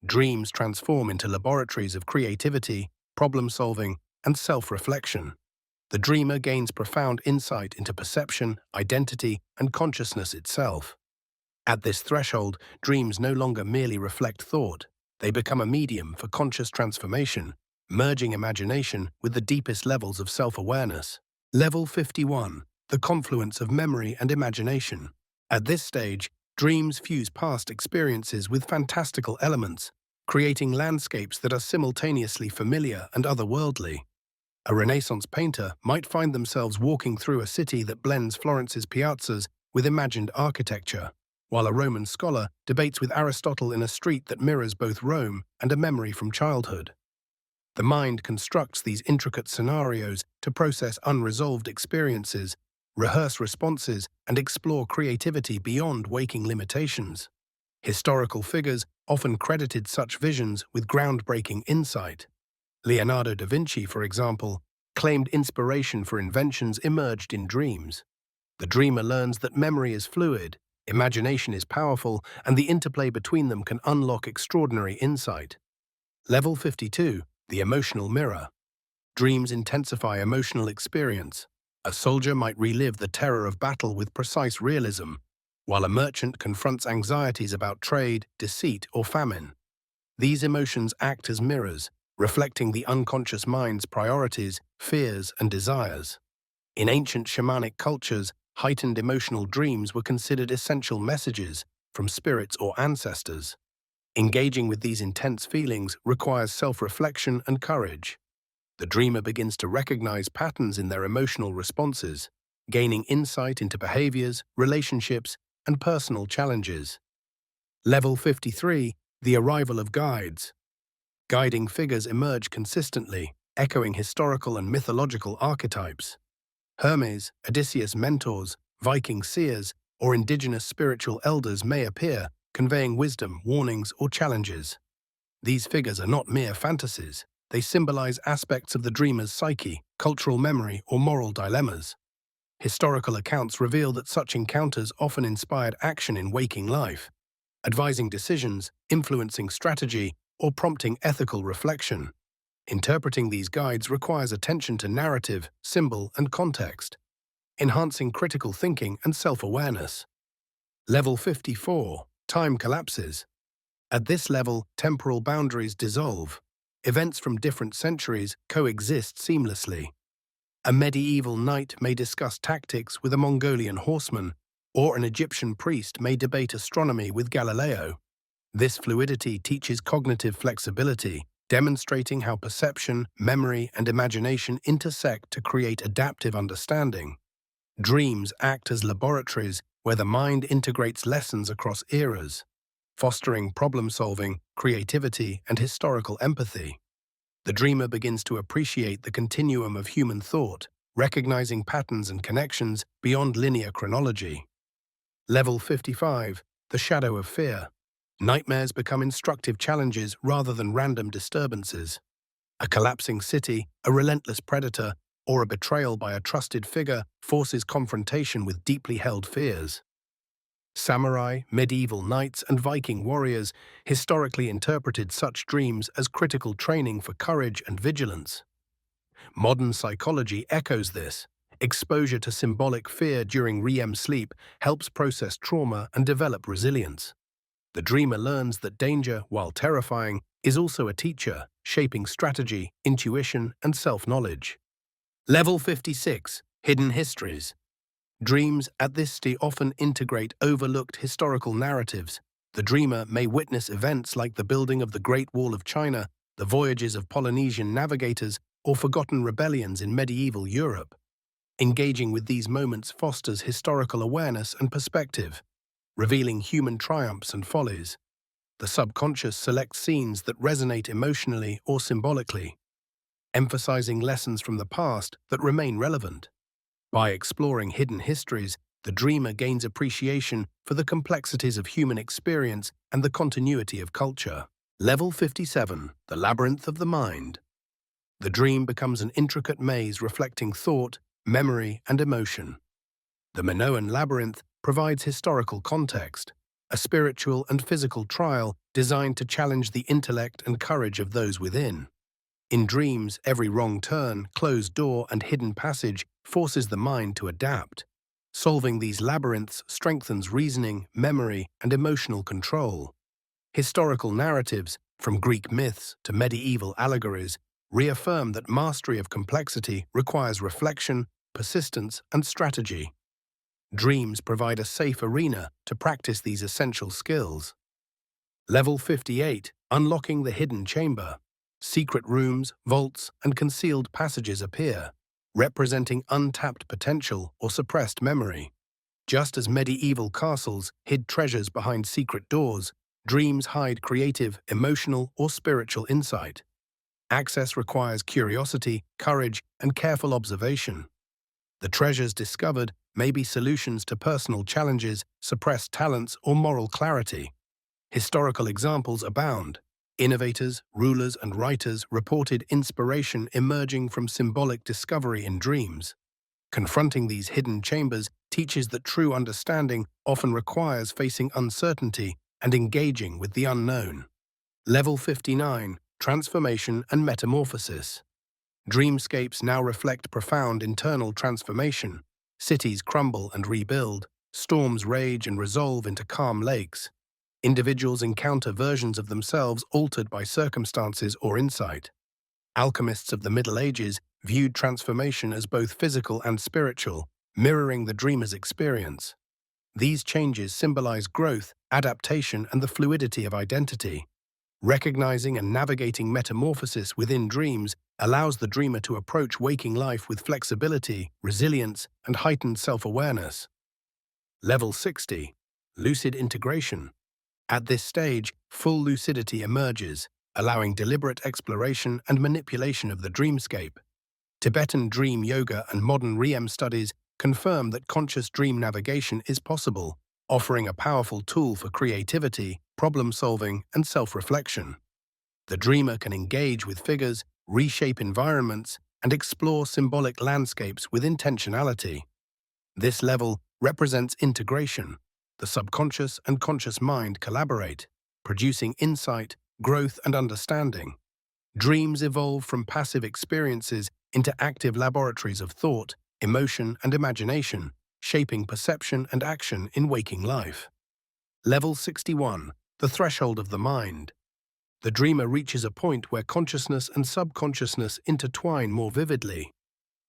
Dreams transform into laboratories of creativity, problem-solving, and self-reflection. The dreamer gains profound insight into perception, identity, and consciousness itself. At this threshold, dreams no longer merely reflect thought. They become a medium for conscious transformation, merging imagination with the deepest levels of self-awareness. Level 51, the confluence of memory and imagination. At this stage, dreams fuse past experiences with fantastical elements, creating landscapes that are simultaneously familiar and otherworldly. A Renaissance painter might find themselves walking through a city that blends Florence's piazzas with imagined architecture, while a Roman scholar debates with Aristotle in a street that mirrors both Rome and a memory from childhood. The mind constructs these intricate scenarios to process unresolved experiences, rehearse responses, and explore creativity beyond waking limitations. Historical figures often credited such visions with groundbreaking insight. Leonardo da Vinci, for example, claimed inspiration for inventions emerged in dreams. The dreamer learns that memory is fluid, imagination is powerful, and the interplay between them can unlock extraordinary insight. Level 52, the emotional mirror. Dreams intensify emotional experience. A soldier might relive the terror of battle with precise realism, while a merchant confronts anxieties about trade, deceit, or famine. These emotions act as mirrors, reflecting the unconscious mind's priorities, fears, and desires. In ancient shamanic cultures, heightened emotional dreams were considered essential messages from spirits or ancestors. Engaging with these intense feelings requires self-reflection and courage. The dreamer begins to recognize patterns in their emotional responses, gaining insight into behaviors, relationships, and personal challenges. Level 53, the arrival of guides. Guiding figures emerge consistently, echoing historical and mythological archetypes. Hermes, Odysseus' mentors, Viking seers, or indigenous spiritual elders may appear, conveying wisdom, warnings, or challenges. These figures are not mere fantasies. They symbolize aspects of the dreamer's psyche, cultural memory, or moral dilemmas. Historical accounts reveal that such encounters often inspired action in waking life, advising decisions, influencing strategy, or prompting ethical reflection. Interpreting these guides requires attention to narrative, symbol, and context, enhancing critical thinking and self-awareness. Level 54, time collapses. At this level, temporal boundaries dissolve. Events from different centuries coexist seamlessly. A medieval knight may discuss tactics with a Mongolian horseman, or an Egyptian priest may debate astronomy with Galileo. This fluidity teaches cognitive flexibility, demonstrating how perception, memory, and imagination intersect to create adaptive understanding. Dreams act as laboratories where the mind integrates lessons across eras. fostering problem-solving, creativity, and historical empathy. The dreamer begins to appreciate the continuum of human thought, recognizing patterns and connections beyond linear chronology. Level 55, the shadow of fear. Nightmares become instructive challenges rather than random disturbances. A collapsing city, a relentless predator, or a betrayal by a trusted figure forces confrontation with deeply held fears. Samurai, medieval knights, and Viking warriors historically interpreted such dreams as critical training for courage and vigilance. Modern psychology echoes this. Exposure to symbolic fear during REM sleep helps process trauma and develop resilience. The dreamer learns that danger, while terrifying, is also a teacher, shaping strategy, intuition, and self-knowledge. Level 56, hidden histories. Dreams at this stage often integrate overlooked historical narratives. The dreamer may witness events like the building of the Great Wall of China, the voyages of Polynesian navigators, or forgotten rebellions in medieval Europe. Engaging with these moments fosters historical awareness and perspective, revealing human triumphs and follies. The subconscious selects scenes that resonate emotionally or symbolically, emphasizing lessons from the past that remain relevant. By exploring hidden histories, the dreamer gains appreciation for the complexities of human experience and the continuity of culture. Level 57, the labyrinth of the mind. The dream becomes an intricate maze reflecting thought, memory, and emotion. The Minoan labyrinth provides historical context, a spiritual and physical trial designed to challenge the intellect and courage of those within. In dreams, every wrong turn, closed door, and hidden passage forces the mind to adapt. Solving these labyrinths strengthens reasoning, memory, and emotional control. Historical narratives, from Greek myths to medieval allegories, reaffirm that mastery of complexity requires reflection, persistence, and strategy. Dreams provide a safe arena to practice these essential skills. Level 58, unlocking the hidden chamber. Secret rooms, vaults, and concealed passages appear, representing untapped potential or suppressed memory. Just as medieval castles hid treasures behind secret doors, dreams hide creative, emotional, or spiritual insight. Access requires curiosity, courage, and careful observation. The treasures discovered may be solutions to personal challenges, suppressed talents, or moral clarity. Historical examples abound. Innovators, rulers, and writers reported inspiration emerging from symbolic discovery in dreams. Confronting these hidden chambers teaches that true understanding often requires facing uncertainty and engaging with the unknown. Level 59, transformation and metamorphosis. Dreamscapes now reflect profound internal transformation. Cities crumble and rebuild, storms rage and resolve into calm lakes. Individuals encounter versions of themselves altered by circumstances or insight. Alchemists of the Middle Ages viewed transformation as both physical and spiritual, mirroring the dreamer's experience. These changes symbolize growth, adaptation, and the fluidity of identity. Recognizing and navigating metamorphosis within dreams allows the dreamer to approach waking life with flexibility, resilience, and heightened self-awareness. Level 60, lucid integration. At this stage, full lucidity emerges, allowing deliberate exploration and manipulation of the dreamscape. Tibetan dream yoga and modern REM studies confirm that conscious dream navigation is possible, offering a powerful tool for creativity, problem-solving, and self-reflection. The dreamer can engage with figures, reshape environments, and explore symbolic landscapes with intentionality. This level represents integration. The subconscious and conscious mind collaborate, producing insight, growth, and understanding. Dreams evolve from passive experiences into active laboratories of thought, emotion, and imagination, shaping perception and action in waking life. Level 61, the threshold of the mind. The dreamer reaches a point where consciousness and subconsciousness intertwine more vividly.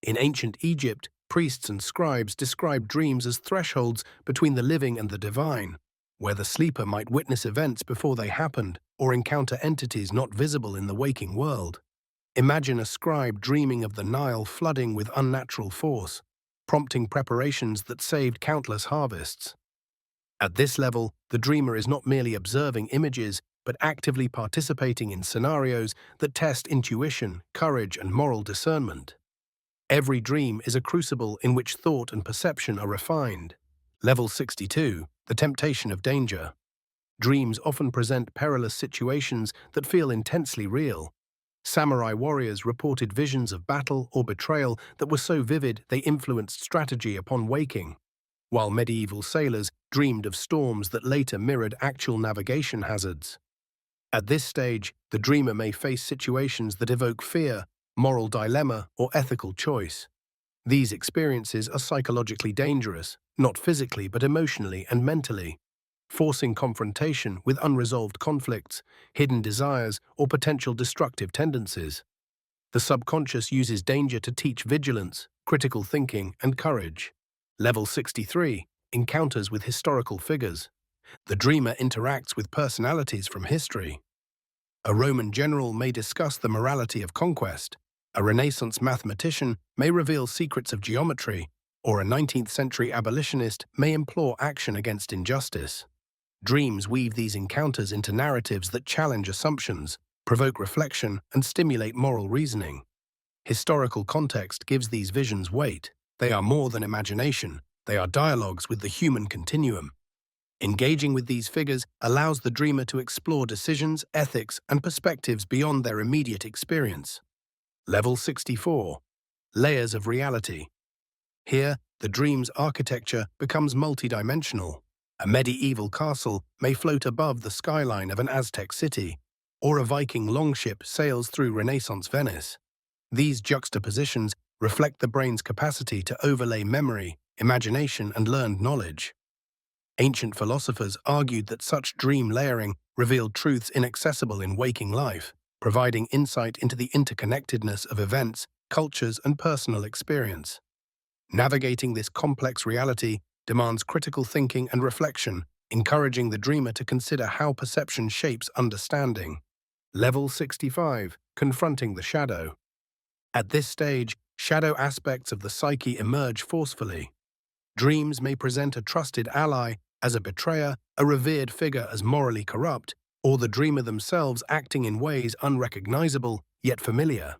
In ancient Egypt, priests and scribes described dreams as thresholds between the living and the divine, where the sleeper might witness events before they happened or encounter entities not visible in the waking world. Imagine a scribe dreaming of the Nile flooding with unnatural force, prompting preparations that saved countless harvests. At this level, the dreamer is not merely observing images, but actively participating in scenarios that test intuition, courage, and moral discernment. Every dream is a crucible in which thought and perception are refined. Level 62, the temptation of danger. Dreams often present perilous situations that feel intensely real. Samurai warriors reported visions of battle or betrayal that were so vivid they influenced strategy upon waking, while medieval sailors dreamed of storms that later mirrored actual navigation hazards. At this stage, the dreamer may face situations that evoke fear, moral dilemma, or ethical choice. These experiences are psychologically dangerous, not physically but emotionally and mentally, forcing confrontation with unresolved conflicts, hidden desires, or potential destructive tendencies. The subconscious uses danger to teach vigilance, critical thinking, and courage. Level 63, encounters with historical figures. The dreamer interacts with personalities from history. A Roman general may discuss the morality of conquest, a Renaissance mathematician may reveal secrets of geometry, or a 19th century abolitionist may implore action against injustice. Dreams weave these encounters into narratives that challenge assumptions, provoke reflection, and stimulate moral reasoning. Historical context gives these visions weight. They are more than imagination, they are dialogues with the human continuum. Engaging with these figures allows the dreamer to explore decisions, ethics, and perspectives beyond their immediate experience. Level 64. Layers of reality. Here, the dream's architecture becomes multidimensional. A medieval castle may float above the skyline of an Aztec city, or a Viking longship sails through Renaissance Venice. These juxtapositions reflect the brain's capacity to overlay memory, imagination, and learned knowledge. Ancient philosophers argued that such dream layering revealed truths inaccessible in waking life, providing insight into the interconnectedness of events, cultures, and personal experience. Navigating this complex reality demands critical thinking and reflection, encouraging the dreamer to consider how perception shapes understanding. Level 65. Confronting the shadow. At this stage, shadow aspects of the psyche emerge forcefully. Dreams may present a trusted ally as a betrayer, a revered figure as morally corrupt, or the dreamer themselves acting in ways unrecognizable yet familiar.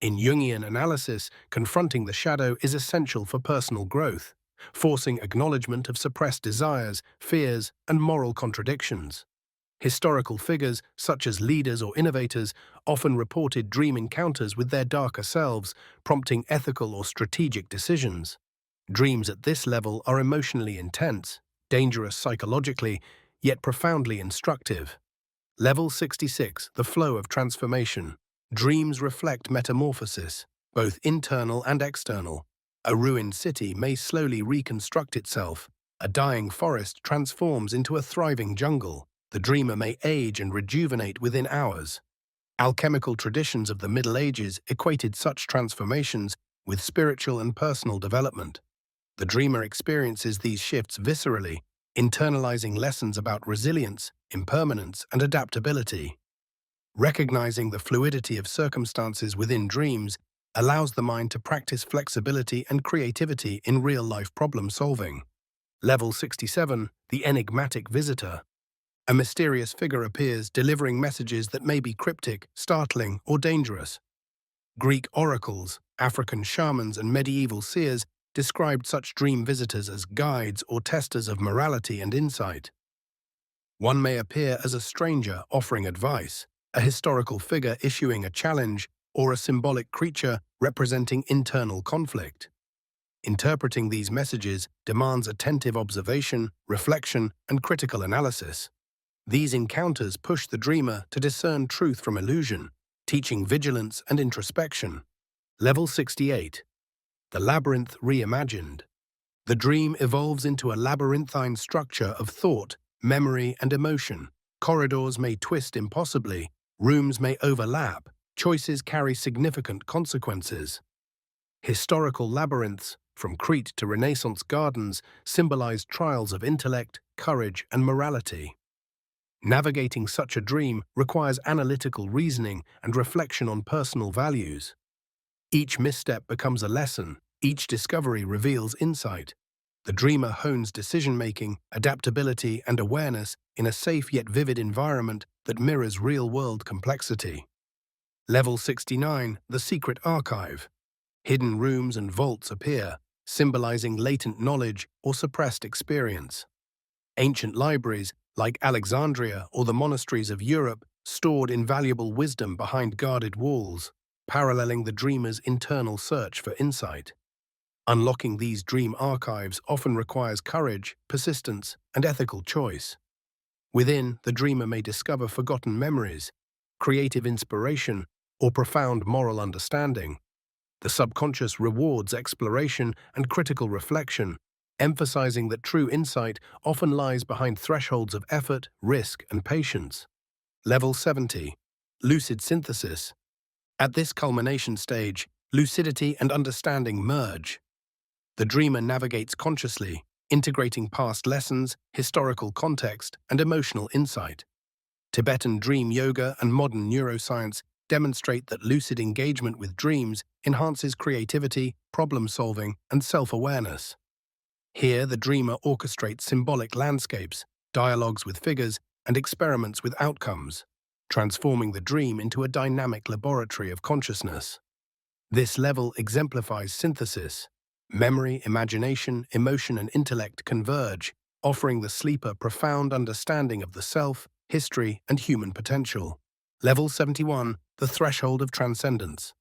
In Jungian analysis, confronting the shadow is essential for personal growth, forcing acknowledgement of suppressed desires, fears, and moral contradictions. Historical figures, such as leaders or innovators, often reported dream encounters with their darker selves, prompting ethical or strategic decisions. Dreams at this level are emotionally intense, dangerous psychologically, yet profoundly instructive. Level 66. The flow of transformation. Dreams reflect metamorphosis, both internal and external. A ruined city may slowly reconstruct itself. A dying forest transforms into a thriving jungle. The dreamer may age and rejuvenate within hours. Alchemical traditions of the Middle Ages equated such transformations with spiritual and personal development. The dreamer experiences these shifts viscerally, internalizing lessons about resilience, impermanence, and adaptability. Recognizing the fluidity of circumstances within dreams allows the mind to practice flexibility and creativity in real-life problem-solving. Level 67. The enigmatic visitor. A mysterious figure appears, delivering messages that may be cryptic, startling, or dangerous. Greek oracles, African shamans, and medieval seers described such dream visitors as guides or testers of morality and insight. One may appear as a stranger offering advice, a historical figure issuing a challenge, or a symbolic creature representing internal conflict. Interpreting these messages demands attentive observation, reflection, and critical analysis. These encounters push the dreamer to discern truth from illusion, teaching vigilance and introspection. Level 68. The labyrinth reimagined. The dream evolves into a labyrinthine structure of thought, memory, and emotion. Corridors may twist impossibly, rooms may overlap, choices carry significant consequences. Historical labyrinths, from Crete to Renaissance gardens, symbolize trials of intellect, courage, and morality. Navigating such a dream requires analytical reasoning and reflection on personal values. Each misstep becomes a lesson, each discovery reveals insight. The dreamer hones decision-making, adaptability, and awareness in a safe yet vivid environment that mirrors real-world complexity. Level 69, the secret archive. Hidden rooms and vaults appear, symbolizing latent knowledge or suppressed experience. Ancient libraries, like Alexandria or the monasteries of Europe, stored invaluable wisdom behind guarded walls, paralleling the dreamer's internal search for insight. Unlocking these dream archives often requires courage, persistence, and ethical choice. Within, the dreamer may discover forgotten memories, creative inspiration, or profound moral understanding. The subconscious rewards exploration and critical reflection, emphasizing that true insight often lies behind thresholds of effort, risk, and patience. Level 70. Lucid synthesis. At this culmination stage, lucidity and understanding merge. The dreamer navigates consciously, integrating past lessons, historical context, and emotional insight. Tibetan dream yoga and modern neuroscience demonstrate that lucid engagement with dreams enhances creativity, problem-solving, and self-awareness. Here, the dreamer orchestrates symbolic landscapes, dialogues with figures, and experiments with outcomes, transforming the dream into a dynamic laboratory of consciousness. This level exemplifies synthesis. Memory, imagination, emotion, and intellect converge, offering the sleeper profound understanding of the self, history, and human potential. Level 71, the threshold of transcendence.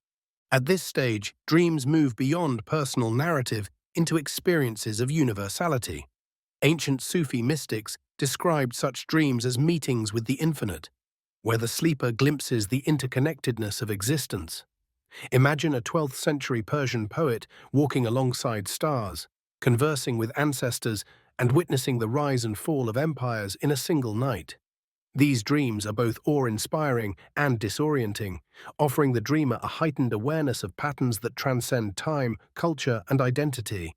At this stage, dreams move beyond personal narrative into experiences of universality. Ancient Sufi mystics described such dreams as meetings with the infinite, where the sleeper glimpses the interconnectedness of existence. Imagine a 12th century Persian poet walking alongside stars, conversing with ancestors, and witnessing the rise and fall of empires in a single night. These dreams are both awe-inspiring and disorienting, offering the dreamer a heightened awareness of patterns that transcend time, culture, and identity.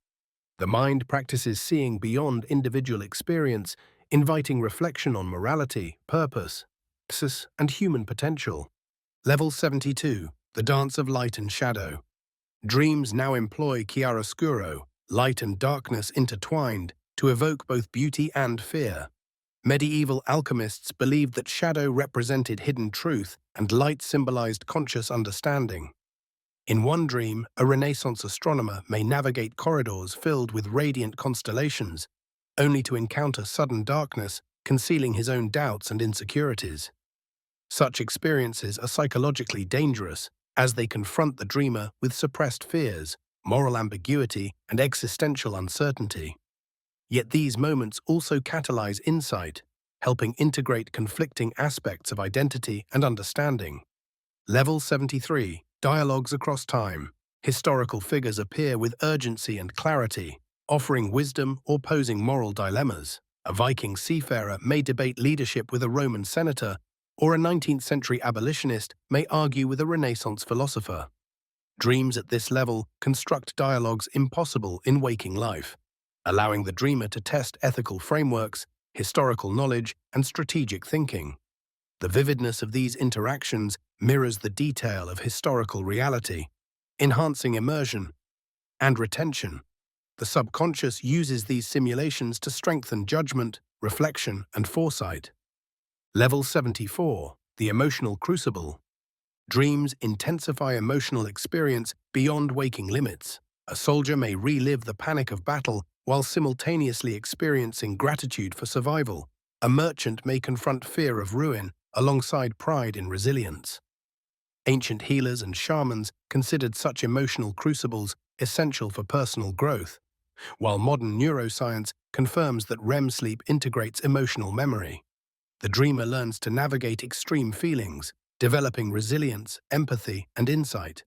The mind practices seeing beyond individual experience, inviting reflection on morality, purpose, and human potential. Level 72. The dance of light and shadow. Dreams now employ chiaroscuro, light and darkness intertwined, to evoke both beauty and fear. Medieval alchemists believed that shadow represented hidden truth and light symbolized conscious understanding. In one dream, a Renaissance astronomer may navigate corridors filled with radiant constellations, only to encounter sudden darkness, concealing his own doubts and insecurities. Such experiences are psychologically dangerous, as they confront the dreamer with suppressed fears, moral ambiguity, and existential uncertainty. Yet these moments also catalyze insight, helping integrate conflicting aspects of identity and understanding. Level 73. Dialogues across time. Historical figures appear with urgency and clarity, offering wisdom or posing moral dilemmas. A Viking seafarer may debate leadership with a Roman senator, or a 19th century abolitionist may argue with a Renaissance philosopher. Dreams at this level construct dialogues impossible in waking life, allowing the dreamer to test ethical frameworks, historical knowledge, and strategic thinking. The vividness of these interactions mirrors the detail of historical reality, enhancing immersion and retention. The subconscious uses these simulations to strengthen judgment, reflection, and foresight. Level 74. The emotional crucible. Dreams intensify emotional experience beyond waking limits. A soldier may relive the panic of battle while simultaneously experiencing gratitude for survival. A merchant may confront fear of ruin alongside pride in resilience. Ancient healers and shamans considered such emotional crucibles essential for personal growth, while modern neuroscience confirms that REM sleep integrates emotional memory. The dreamer learns to navigate extreme feelings, developing resilience, empathy, and insight.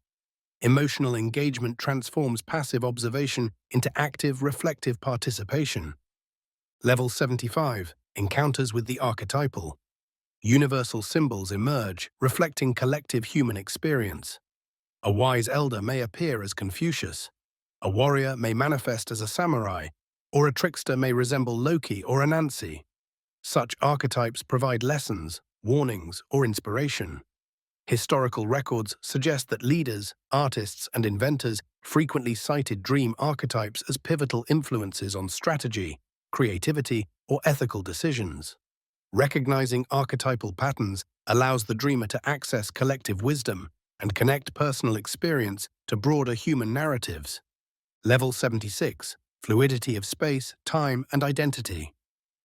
Emotional engagement transforms passive observation into active, reflective participation. Level 75. Encounters with the archetypal. Universal symbols emerge, reflecting collective human experience. A wise elder may appear as Confucius. A warrior may manifest as a samurai, or a trickster may resemble Loki or Anansi. Such archetypes provide lessons, warnings, or inspiration. Historical records suggest that leaders, artists, and inventors frequently cited dream archetypes as pivotal influences on strategy, creativity, or ethical decisions. Recognizing archetypal patterns allows the dreamer to access collective wisdom and connect personal experience to broader human narratives. Level 76. Fluidity of space, time, and identity.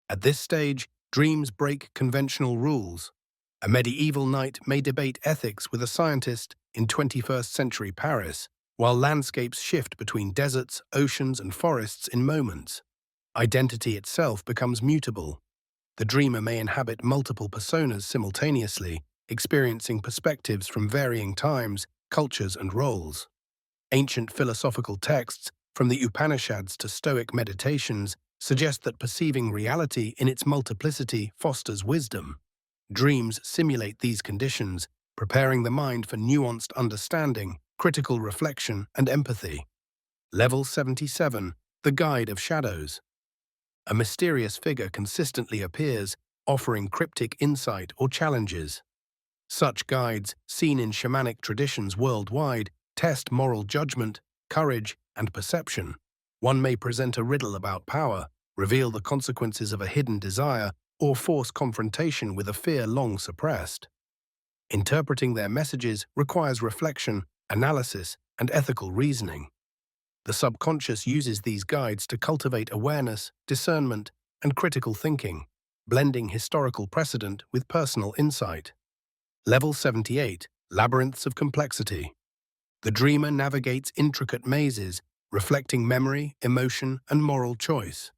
At this stage, dreams break conventional rules. A medieval knight may debate ethics with a scientist in 21st century Paris, while landscapes shift between deserts, oceans, and forests in moments. Identity itself becomes mutable. The dreamer may inhabit multiple personas simultaneously, experiencing perspectives from varying times, cultures, and roles. Ancient philosophical texts, from the Upanishads to Stoic meditations, suggest that perceiving reality in its multiplicity fosters wisdom. Dreams simulate these conditions, preparing the mind for nuanced understanding, critical reflection, and empathy. Level 77. The Guide of Shadows. A mysterious figure consistently appears, offering cryptic insight or challenges. Such guides, seen in shamanic traditions worldwide, test moral judgment, courage, and perception. One may present a riddle about power, reveal the consequences of a hidden desire, or force confrontation with a fear long suppressed. Interpreting their messages requires reflection, analysis, and ethical reasoning. The subconscious uses these guides to cultivate awareness, discernment, and critical thinking, blending historical precedent with personal insight. Level 78. Labyrinths of Complexity. The dreamer navigates intricate mazes, reflecting memory, emotion, and moral choice.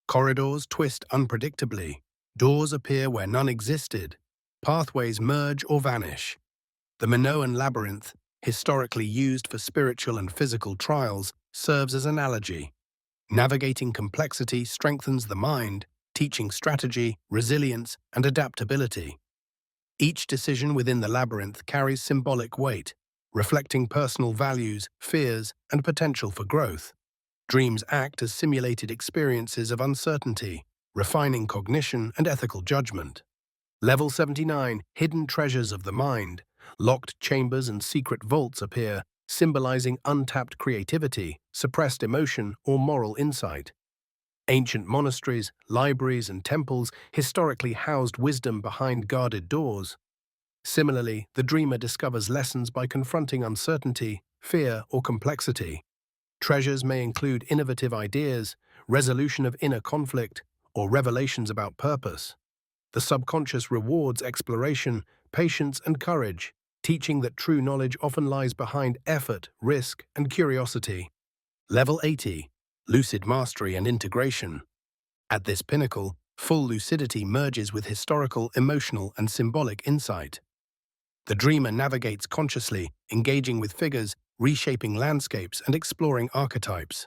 Corridors twist unpredictably, doors appear where none existed, pathways merge or vanish. The Minoan labyrinth, historically used for spiritual and physical trials, serves as an analogy. Navigating complexity strengthens the mind, teaching strategy, resilience, and adaptability. Each decision within the labyrinth carries symbolic weight, reflecting personal values, fears, and potential for growth. Dreams act as simulated experiences of uncertainty, refining cognition and ethical judgment. Level 79. Hidden Treasures of the Mind. Locked chambers and secret vaults appear, symbolizing untapped creativity, suppressed emotion, or moral insight. Ancient monasteries, libraries, and temples historically housed wisdom behind guarded doors. Similarly, the dreamer discovers lessons by confronting uncertainty, fear, or complexity. Treasures may include innovative ideas, resolution of inner conflict, or revelations about purpose. The subconscious rewards exploration, patience, and courage, teaching that true knowledge often lies behind effort, risk, and curiosity. Level 80. Lucid Mastery and Integration. At this pinnacle, full lucidity merges with historical, emotional, and symbolic insight. The dreamer navigates consciously, engaging with figures, reshaping landscapes, and exploring archetypes.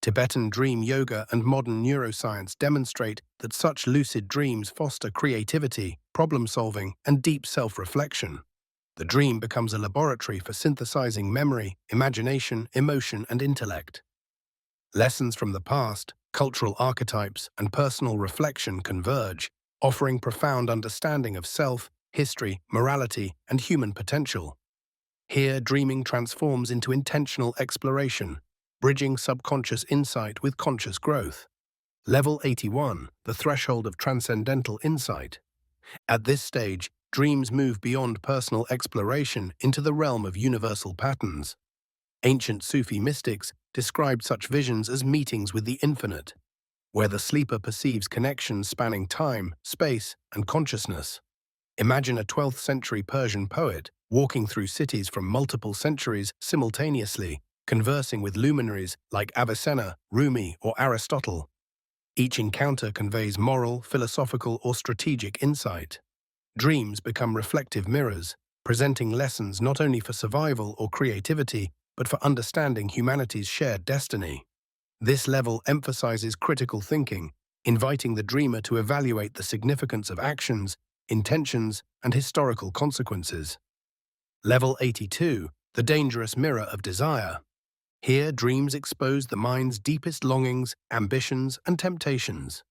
Tibetan dream yoga and modern neuroscience demonstrate that such lucid dreams foster creativity, problem-solving, and deep self-reflection. The dream becomes a laboratory for synthesizing memory, imagination, emotion, and intellect. Lessons from the past, cultural archetypes, and personal reflection converge, offering profound understanding of self, history, morality, and human potential. Here, dreaming transforms into intentional exploration, bridging subconscious insight with conscious growth. Level 81. The Threshold of Transcendental Insight. At this stage, dreams move beyond personal exploration into the realm of universal patterns. Ancient Sufi mystics described such visions as meetings with the infinite, where the sleeper perceives connections spanning time, space, and consciousness. Imagine a 12th century Persian poet walking through cities from multiple centuries simultaneously, conversing with luminaries like Avicenna, Rumi, or Aristotle. Each encounter conveys moral, philosophical, or strategic insight. Dreams become reflective mirrors, presenting lessons not only for survival or creativity, but for understanding humanity's shared destiny. This level emphasizes critical thinking, inviting the dreamer to evaluate the significance of actions, intentions, and historical consequences. Level 82. The Dangerous Mirror of Desire. Here, dreams expose the mind's deepest longings, ambitions, and temptations.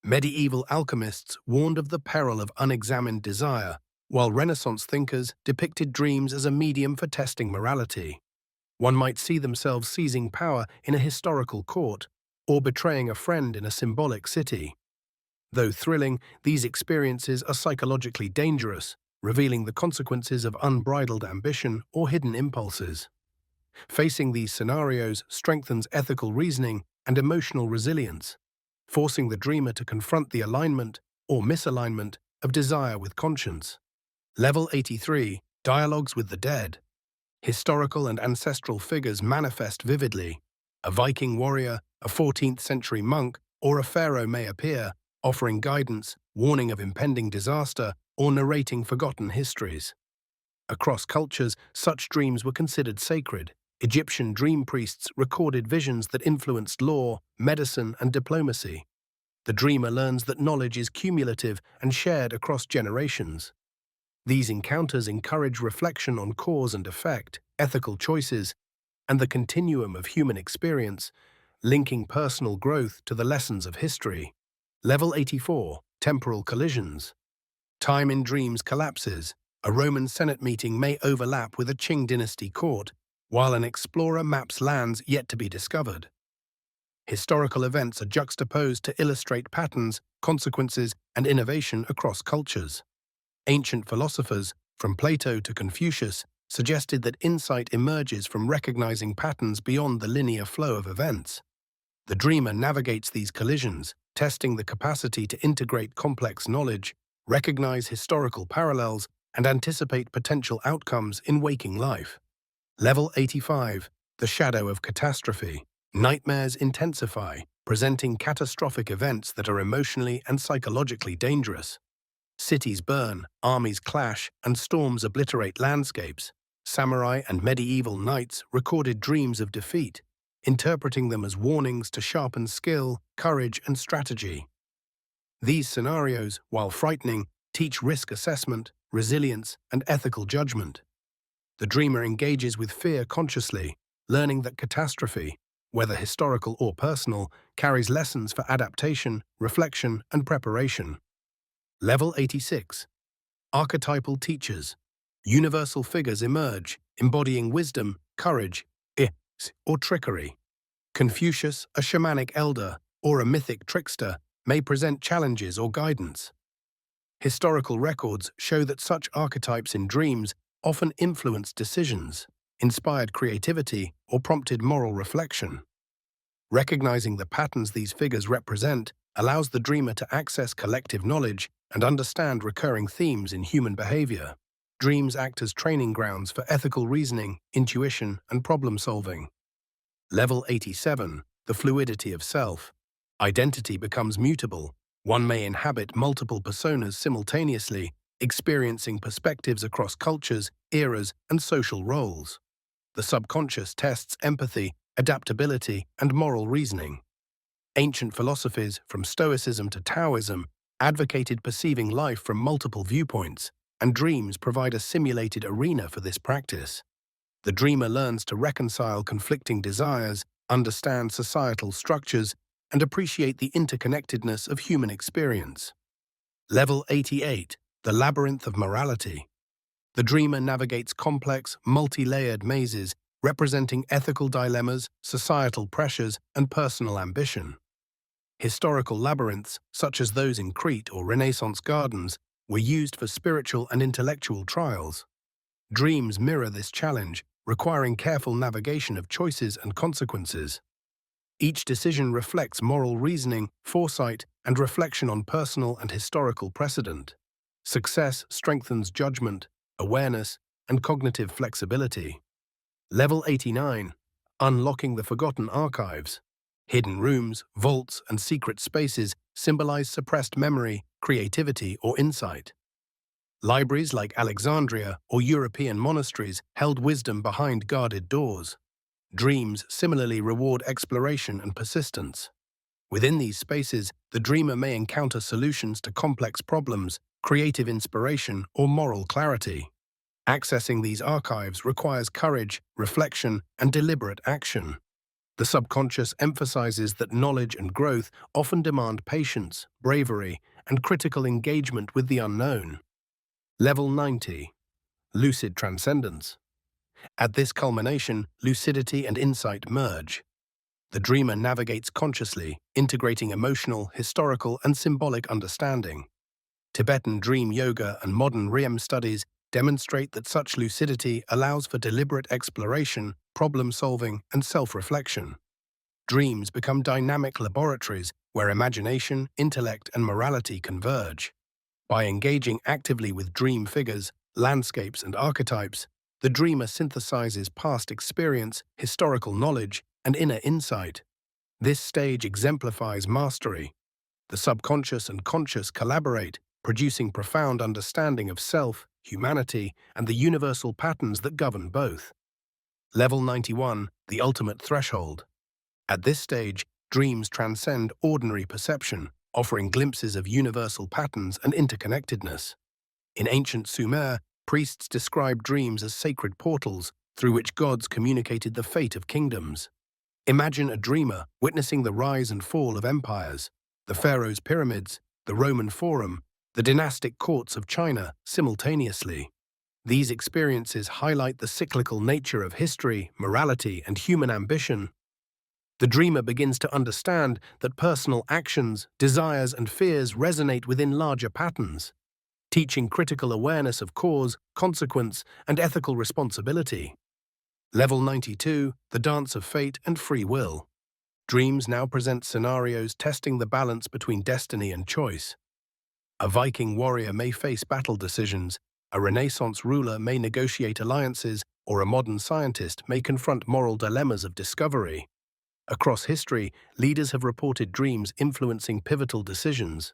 Medieval alchemists warned of the peril of unexamined desire, while Renaissance thinkers depicted dreams as a medium for testing morality. One might see themselves seizing power in a historical court or betraying a friend in a symbolic city. Though thrilling, these experiences are psychologically dangerous, revealing the consequences of unbridled ambition or hidden impulses. Facing these scenarios strengthens ethical reasoning and emotional resilience, forcing the dreamer to confront the alignment or misalignment of desire with conscience. Level 83. Dialogues with the Dead. Historical and ancestral figures manifest vividly. A Viking warrior, a 14th century monk, or a pharaoh may appear, offering guidance, warning of impending disaster, or narrating forgotten histories. Across cultures, such dreams were considered sacred. Egyptian dream priests recorded visions that influenced law, medicine, and diplomacy. The dreamer learns that knowledge is cumulative and shared across generations. These encounters encourage reflection on cause and effect, ethical choices, and the continuum of human experience, linking personal growth to the lessons of history. Level 84. Temporal collisions. Time in dreams collapses. A Roman Senate meeting may overlap with a Qing dynasty court, while an explorer maps lands yet to be discovered. Historical events are juxtaposed to illustrate patterns, consequences, and innovation across cultures. Ancient philosophers, from Plato to Confucius, suggested that insight emerges from recognizing patterns beyond the linear flow of events. The dreamer navigates these collisions, testing the capacity to integrate complex knowledge, recognize historical parallels, and anticipate potential outcomes in waking life. Level 85. The Shadow of Catastrophe. Nightmares intensify, presenting catastrophic events that are emotionally and psychologically dangerous. Cities burn, armies clash, and storms obliterate landscapes. Samurai and medieval knights recorded dreams of defeat, interpreting them as warnings to sharpen skill, courage, and strategy. These scenarios, while frightening, teach risk assessment, resilience, and ethical judgment. The dreamer engages with fear consciously, learning that catastrophe, whether historical or personal, carries lessons for adaptation, reflection, and preparation. Level 86. Archetypal teachers. Universal figures emerge, embodying wisdom, courage, or trickery. Confucius, a shamanic elder, or a mythic trickster, may present challenges or guidance. Historical records show that such archetypes in dreams often influenced decisions, inspired creativity, or prompted moral reflection. Recognizing the patterns these figures represent allows the dreamer to access collective knowledge and understand recurring themes in human behavior. Dreams act as training grounds for ethical reasoning, intuition, and problem-solving. Level 87. The fluidity of self. Identity becomes mutable. One may inhabit multiple personas simultaneously, experiencing perspectives across cultures, eras, and social roles. The subconscious tests empathy, adaptability, and moral reasoning. Ancient philosophies, from Stoicism to Taoism, advocated perceiving life from multiple viewpoints, and dreams provide a simulated arena for this practice. The dreamer learns to reconcile conflicting desires, understand societal structures, and appreciate the interconnectedness of human experience. Level 88. The Labyrinth of Morality. The dreamer navigates complex, multi-layered mazes representing ethical dilemmas, societal pressures, and personal ambition. Historical labyrinths, such as those in Crete or Renaissance gardens, were used for spiritual and intellectual trials. Dreams mirror this challenge, requiring careful navigation of choices and consequences. Each decision reflects moral reasoning, foresight, and reflection on personal and historical precedent. Success strengthens judgment, awareness, and cognitive flexibility. Level 89. Unlocking the Forgotten Archives. Hidden rooms, vaults, and secret spaces symbolize suppressed memory, creativity, or insight. Libraries like Alexandria or European monasteries held wisdom behind guarded doors. Dreams similarly reward exploration and persistence. Within these spaces, the dreamer may encounter solutions to complex problems, creative inspiration, or moral clarity. Accessing these archives requires courage, reflection, and deliberate action. The subconscious emphasizes that knowledge and growth often demand patience, bravery, and critical engagement with the unknown. Level 90. Lucid transcendence. At this culmination, lucidity and insight merge. The dreamer navigates consciously, integrating emotional, historical, and symbolic understanding. Tibetan dream yoga and modern REM studies demonstrate that such lucidity allows for deliberate exploration, problem-solving, and self-reflection. Dreams become dynamic laboratories where imagination, intellect, and morality converge. By engaging actively with dream figures, landscapes, and archetypes, the dreamer synthesizes past experience, historical knowledge, and inner insight. This stage exemplifies mastery. The subconscious and conscious collaborate, producing profound understanding of self, humanity, and the universal patterns that govern both. Level 91, the ultimate threshold. At this stage, dreams transcend ordinary perception, offering glimpses of universal patterns and interconnectedness. In ancient Sumer, priests described dreams as sacred portals through which gods communicated the fate of kingdoms. Imagine a dreamer witnessing the rise and fall of empires, the pharaoh's pyramids, the Roman Forum, the dynastic courts of China simultaneously. These experiences highlight the cyclical nature of history, morality, and human ambition. The dreamer begins to understand that personal actions, desires, and fears resonate within larger patterns, teaching critical awareness of cause, consequence, and ethical responsibility. Level 92, the dance of fate and free will. Dreams now present scenarios testing the balance between destiny and choice. A Viking warrior may face battle decisions, a Renaissance ruler may negotiate alliances, or a modern scientist may confront moral dilemmas of discovery. Across history, leaders have reported dreams influencing pivotal decisions.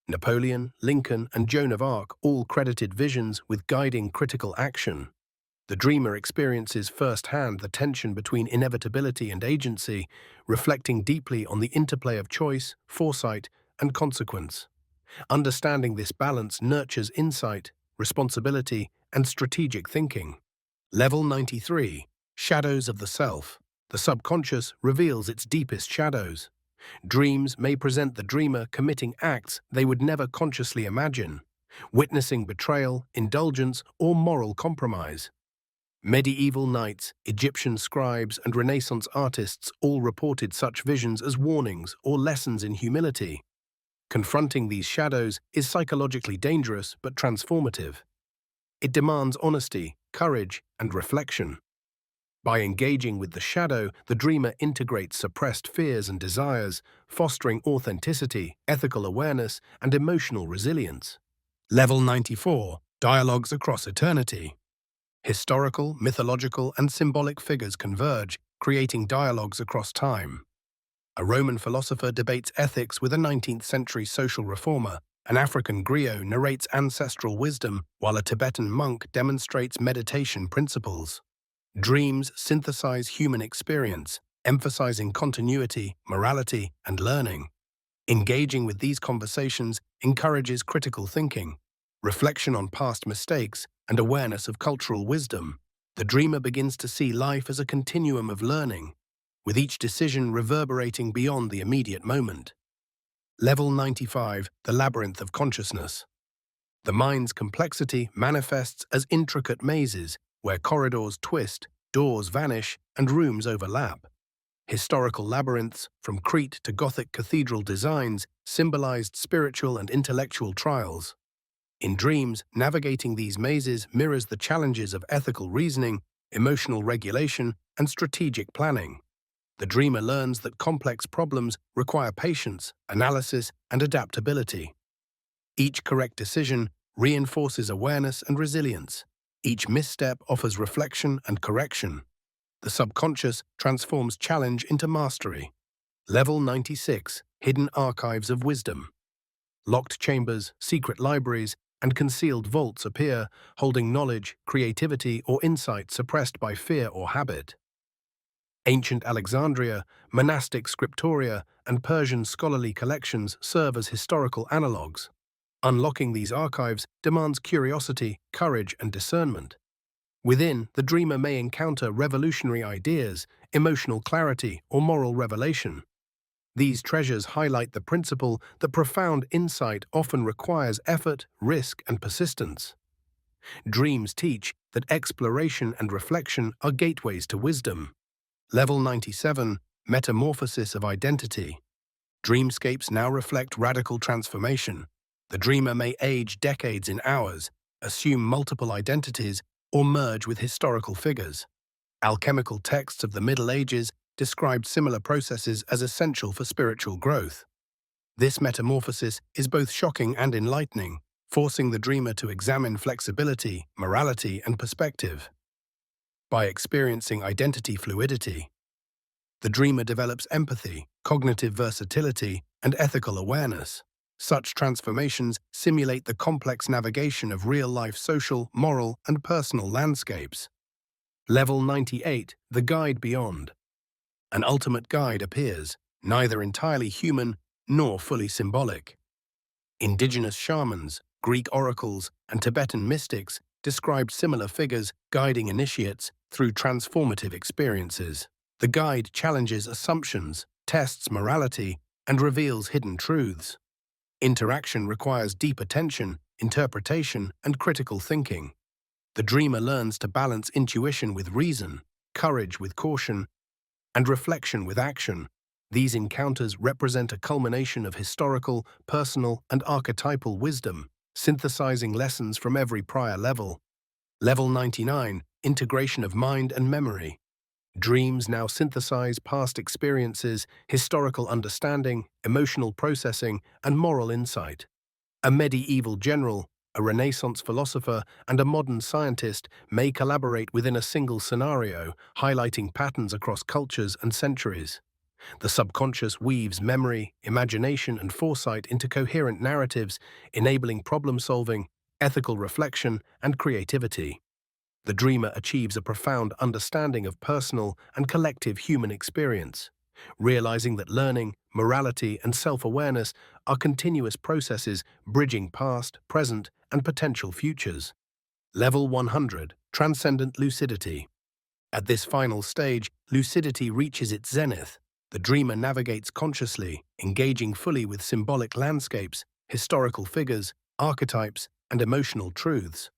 Napoleon, Lincoln, and Joan of Arc all credited visions with guiding critical action. The dreamer experiences firsthand the tension between inevitability and agency, reflecting deeply on the interplay of choice, foresight, and consequence. Understanding this balance nurtures insight, responsibility, and strategic thinking. Level 93. Shadows of the Self. The subconscious reveals its deepest shadows. Dreams may present the dreamer committing acts they would never consciously imagine, witnessing betrayal, indulgence, or moral compromise. Medieval knights, Egyptian scribes, and Renaissance artists all reported such visions as warnings or lessons in humility. Confronting these shadows is psychologically dangerous but transformative. It demands honesty, courage, and reflection. By engaging with the shadow, the dreamer integrates suppressed fears and desires, fostering authenticity, ethical awareness, and emotional resilience. Level 94. Dialogues across eternity. Historical, mythological, and symbolic figures converge, creating dialogues across time. A Roman philosopher debates ethics with a 19th-century social reformer. An African griot narrates ancestral wisdom, while a Tibetan monk demonstrates meditation principles. Dreams synthesize human experience, emphasizing continuity, morality, and learning. Engaging with these conversations encourages critical thinking, reflection on past mistakes, and awareness of cultural wisdom. The dreamer begins to see life as a continuum of learning, with each decision reverberating beyond the immediate moment. Level 95, the labyrinth of consciousness. The mind's complexity manifests as intricate mazes where corridors twist, doors vanish, and rooms overlap. Historical labyrinths, from Crete to Gothic cathedral designs, symbolized spiritual and intellectual trials. In dreams, navigating these mazes mirrors the challenges of ethical reasoning, emotional regulation, and strategic planning. The dreamer learns that complex problems require patience, analysis, and adaptability. Each correct decision reinforces awareness and resilience. Each misstep offers reflection and correction. The subconscious transforms challenge into mastery. Level 96. Hidden archives of wisdom. Locked chambers, secret libraries, and concealed vaults appear, holding knowledge, creativity, or insight suppressed by fear or habit. Ancient Alexandria, monastic scriptoria, and Persian scholarly collections serve as historical analogues. Unlocking these archives demands curiosity, courage, and discernment. Within, the dreamer may encounter revolutionary ideas, emotional clarity, or moral revelation. These treasures highlight the principle that profound insight often requires effort, risk, and persistence. Dreams teach that exploration and reflection are gateways to wisdom. Level 97, Metamorphosis of Identity. Dreamscapes now reflect radical transformation. The dreamer may age decades in hours, assume multiple identities, or merge with historical figures. Alchemical texts of the Middle Ages described similar processes as essential for spiritual growth. This metamorphosis is both shocking and enlightening, forcing the dreamer to examine flexibility, morality, and perspective. By experiencing identity fluidity, the dreamer develops empathy, cognitive versatility, and ethical awareness. Such transformations simulate the complex navigation of real-life social, moral, and personal landscapes. Level 98, The Guide Beyond. An ultimate guide appears, neither entirely human nor fully symbolic. Indigenous shamans, Greek oracles, and Tibetan mystics described similar figures guiding initiates through transformative experiences. The guide challenges assumptions, tests morality, and reveals hidden truths. Interaction requires deep attention, interpretation, and critical thinking. The dreamer learns to balance intuition with reason, courage with caution, and reflection with action. These encounters represent a culmination of historical, personal, and archetypal wisdom, synthesizing lessons from every prior level. Level 99, Integration of Mind and Memory. Dreams now synthesize past experiences, historical understanding, emotional processing, and moral insight. A medieval general, a Renaissance philosopher, and a modern scientist may collaborate within a single scenario, highlighting patterns across cultures and centuries. The subconscious weaves memory, imagination, and foresight into coherent narratives, enabling problem-solving, ethical reflection, and creativity. The dreamer achieves a profound understanding of personal and collective human experience, realizing that learning, morality, and self-awareness are continuous processes bridging past, present, and potential futures. Level 100, Transcendent Lucidity. At this final stage, lucidity reaches its zenith. The dreamer navigates consciously, engaging fully with symbolic landscapes, historical figures, archetypes, and emotional truths.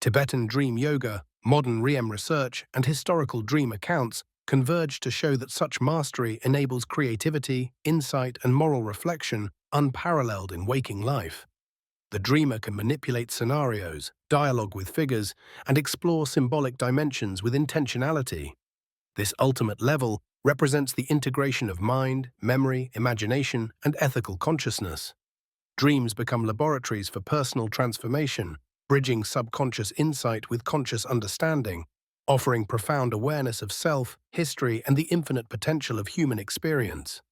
Tibetan dream yoga, modern REM research, and historical dream accounts converge to show that such mastery enables creativity, insight, and moral reflection unparalleled in waking life. The dreamer can manipulate scenarios, dialogue with figures, and explore symbolic dimensions with intentionality. This ultimate level represents the integration of mind, memory, imagination, and ethical consciousness. Dreams become laboratories for personal transformation, bridging subconscious insight with conscious understanding, offering profound awareness of self, history, and the infinite potential of human experience.